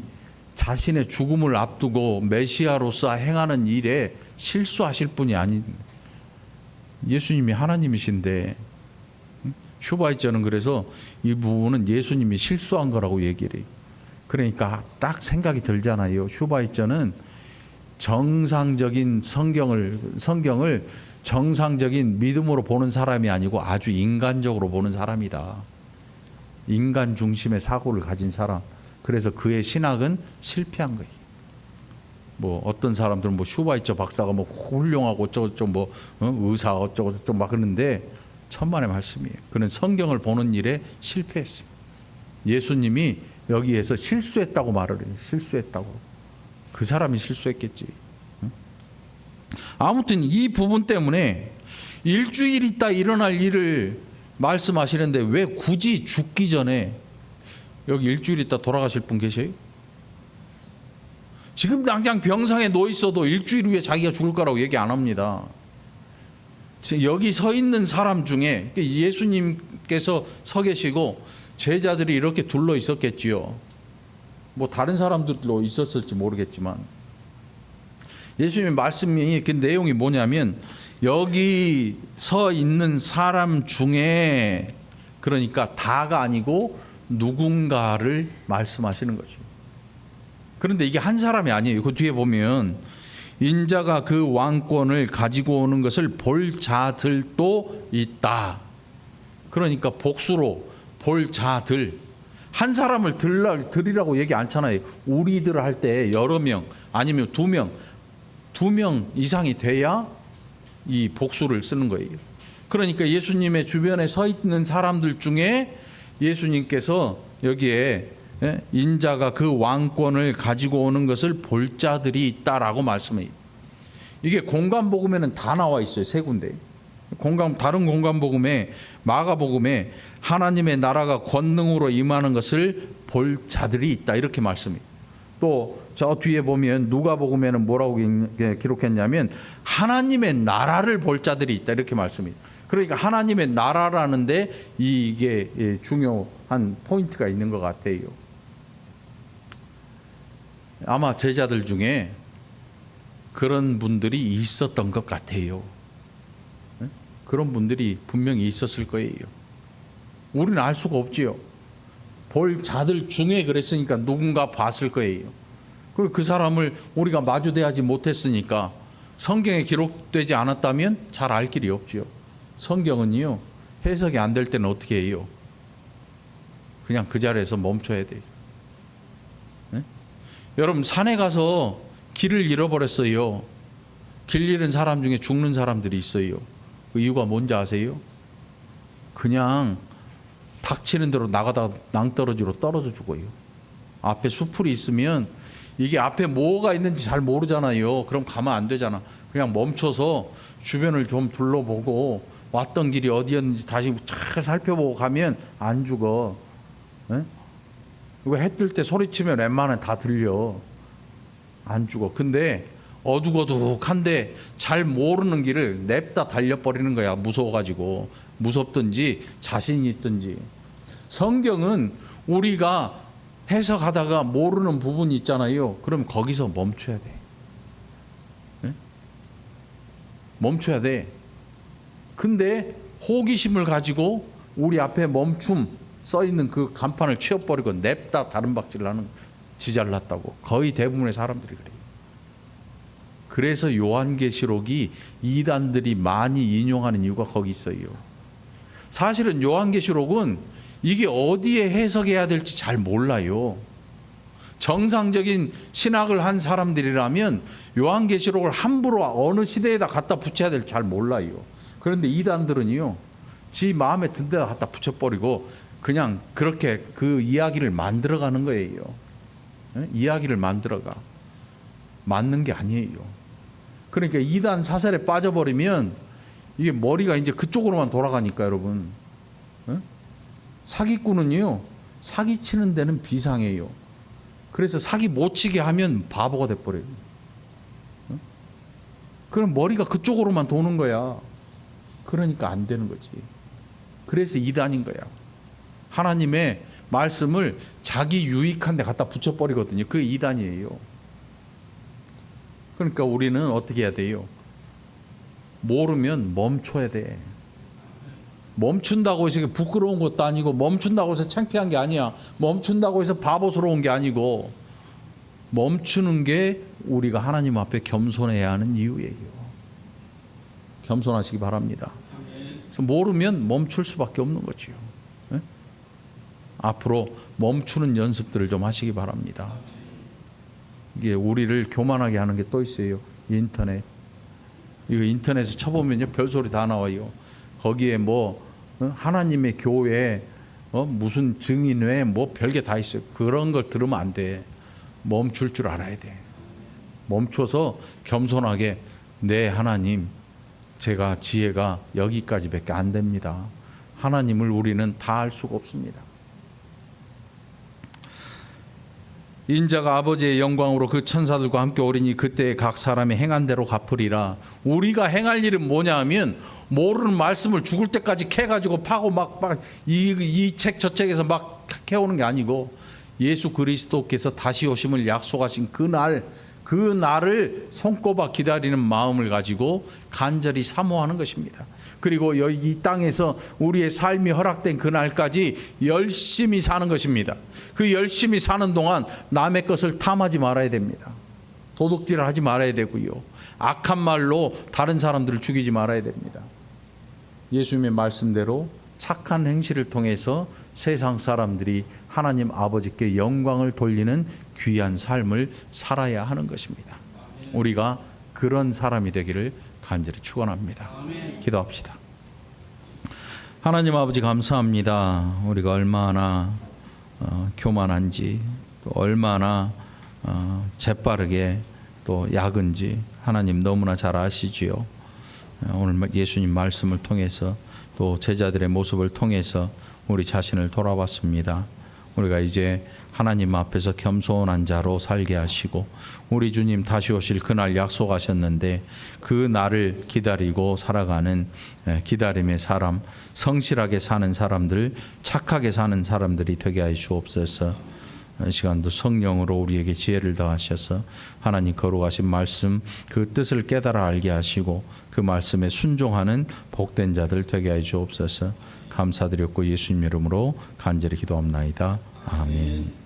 자신의 죽음을 앞두고 메시아로서 행하는 일에 실수하실 분이 아닌, 예수님이 하나님이신데 슈바이처는 그래서 이 부분은 예수님이 실수한 거라고 얘기를 해요. 그러니까 딱 생각이 들잖아요. 슈바이처는 정상적인 성경을 정상적인 믿음으로 보는 사람이 아니고 아주 인간적으로 보는 사람이다. 인간 중심의 사고를 가진 사람. 그래서 그의 신학은 실패한 거예요. 뭐 어떤 사람들은 뭐 슈바이처 박사가 뭐 훌륭하고 어쩌고 뭐 의사 어쩌고 저쩌고 막 그러는데 천만의 말씀이에요. 그는 성경을 보는 일에 실패했어요. 예수님이 여기에서 실수했다고 말을 해요. 실수했다고. 그 사람이 실수했겠지. 아무튼 이 부분 때문에 일주일 있다 일어날 일을 말씀하시는데 왜 굳이 죽기 전에, 여기 일주일 있다 돌아가실 분 계세요? 지금 당장 병상에 누워 있어도 일주일 후에 자기가 죽을 거라고 얘기 안 합니다. 여기 서 있는 사람 중에 예수님께서 서 계시고 제자들이 이렇게 둘러 있었겠지요. 뭐 다른 사람들도 있었을지 모르겠지만 예수님의 말씀이 그 내용이 뭐냐면 여기 서 있는 사람 중에, 그러니까 다가 아니고 누군가를 말씀하시는 거죠. 그런데 이게 한 사람이 아니에요. 그 뒤에 보면 인자가 그 왕권을 가지고 오는 것을 볼 자들도 있다. 그러니까 복수로 볼 자들. 한 사람을 들이라고 얘기 않잖아요. 우리들 할 때 여러 명 아니면 두 명 이상이 돼야 이 복수를 쓰는 거예요. 그러니까 예수님의 주변에 서 있는 사람들 중에 예수님께서 여기에 인자가 그 왕권을 가지고 오는 것을 볼 자들이 있다라고 말씀해요. 이게 공관복음에는 다 나와 있어요. 세 군데. 다른 공관복음에, 마가복음에 하나님의 나라가 권능으로 임하는 것을 볼 자들이 있다 이렇게 말씀해요. 또 저 뒤에 보면 누가복음에는 뭐라고 기록했냐면 하나님의 나라를 볼 자들이 있다 이렇게 말씀해요. 그러니까 하나님의 나라라는데 이게 중요한 포인트가 있는 것 같아요. 아마 제자들 중에 그런 분들이 있었던 것 같아요. 그런 분들이 분명히 있었을 거예요. 우리는 알 수가 없지요. 볼 자들 중에 그랬으니까 누군가 봤을 거예요. 그리고 그 사람을 우리가 마주대하지 못했으니까, 성경에 기록되지 않았다면 잘 알 길이 없지요. 성경은요, 해석이 안 될 때는 어떻게 해요? 그냥 그 자리에서 멈춰야 돼요. 네? 여러분, 산에 가서 길을 잃어버렸어요. 길 잃은 사람 중에 죽는 사람들이 있어요. 그 이유가 뭔지 아세요? 그냥 닥치는 대로 나가다가 낭떠러지로 떨어져 죽어요. 앞에 수풀이 있으면 이게 앞에 뭐가 있는지 잘 모르잖아요. 그럼 가면 안 되잖아. 그냥 멈춰서 주변을 좀 둘러보고 왔던 길이 어디였는지 다시 잘 살펴보고 가면 안 죽어. 에? 이거 해 뜰 때 소리치면 웬만하면 다 들려. 안 죽어. 근데 어둑어둑한데 잘 모르는 길을 냅다 달려버리는 거야. 무서워가지고. 무섭든지 자신이 있든지. 성경은 우리가 해석하다가 모르는 부분이 있잖아요. 그럼 거기서 멈춰야 돼. 네? 멈춰야 돼. 근데 호기심을 가지고 우리 앞에 멈춤 써 있는 그 간판을 치워버리고 냅다 다른 박질을 하는, 지잘났다고. 거의 대부분의 사람들이 그래요. 그래서 요한계시록이 이단들이 많이 인용하는 이유가 거기 있어요. 사실은 요한계시록은 이게 어디에 해석해야 될지 잘 몰라요. 정상적인 신학을 한 사람들이라면 요한계시록을 함부로 어느 시대에다 갖다 붙여야 될지 잘 몰라요. 그런데 이단들은요, 지 마음에 든 데다 갖다 붙여버리고 그냥 그렇게 그 이야기를 만들어가는 거예요. 이야기를 만들어가. 맞는 게 아니에요. 그러니까 이단 사설에 빠져버리면 이게 머리가 이제 그쪽으로만 돌아가니까 여러분. 사기꾼은요, 사기치는 데는 비상이에요. 그래서 사기 못 치게 하면 바보가 돼버려요. 그럼 머리가 그쪽으로만 도는 거야. 그러니까 안 되는 거지. 그래서 이단인 거야. 하나님의 말씀을 자기 유익한 데 갖다 붙여버리거든요. 그게 이단이에요. 그러니까 우리는 어떻게 해야 돼요? 모르면 멈춰야 돼. 멈춘다고 해서 부끄러운 것도 아니고, 멈춘다고 해서 창피한 게 아니야. 멈춘다고 해서 바보스러운 게 아니고, 멈추는 게 우리가 하나님 앞에 겸손해야 하는 이유예요. 겸손하시기 바랍니다. 그래서 모르면 멈출 수밖에 없는 거지요. 네? 앞으로 멈추는 연습들을 좀 하시기 바랍니다. 이게 우리를 교만하게 하는 게 또 있어요. 인터넷. 이거 인터넷에 쳐보면요, 별소리 다 나와요. 거기에 뭐 하나님의 교회, 무슨 증인회, 뭐 별게 다 있어요. 그런 걸 들으면 안 돼. 멈출 줄 알아야 돼. 멈춰서 겸손하게, 네 하나님, 제가 지혜가 여기까지밖에 안 됩니다. 하나님을 우리는 다 알 수가 없습니다. 인자가 아버지의 영광으로 그 천사들과 함께 오리니 그때 각 사람이 행한 대로 갚으리라. 우리가 행할 일은 뭐냐 하면, 모르는 말씀을 죽을 때까지 캐가지고 파고 막 이 책 저 책에서 막 캐오는 게 아니고, 예수 그리스도께서 다시 오심을 약속하신 그 날을 손꼽아 기다리는 마음을 가지고 간절히 사모하는 것입니다. 그리고 이 땅에서 우리의 삶이 허락된 그 날까지 열심히 사는 것입니다. 그 열심히 사는 동안 남의 것을 탐하지 말아야 됩니다. 도둑질을 하지 말아야 되고요. 악한 말로 다른 사람들을 죽이지 말아야 됩니다. 예수님의 말씀대로 착한 행실을 통해서 세상 사람들이 하나님 아버지께 영광을 돌리는 귀한 삶을 살아야 하는 것입니다. 우리가 그런 사람이 되기를 간절히 축원합니다. 기도합시다. 하나님 아버지, 감사합니다. 우리가 얼마나 교만한지, 또 얼마나 재빠르게 또 약은지 하나님 너무나 잘 아시지요. 오늘 예수님 말씀을 통해서 또 제자들의 모습을 통해서 우리 자신을 돌아봤습니다. 우리가 이제 하나님 앞에서 겸손한 자로 살게 하시고, 우리 주님 다시 오실 그날 약속하셨는데 그 날을 기다리고 살아가는 기다림의 사람, 성실하게 사는 사람들, 착하게 사는 사람들이 되게 하여 주옵소서. 이 시간도 성령으로 우리에게 지혜를 더하셔서 하나님 거룩하신 말씀 그 뜻을 깨달아 알게 하시고 그 말씀에 순종하는 복된 자들 되게 하여 주옵소서. 감사드렸고 예수님 이름으로 간절히 기도합나이다. 아멘.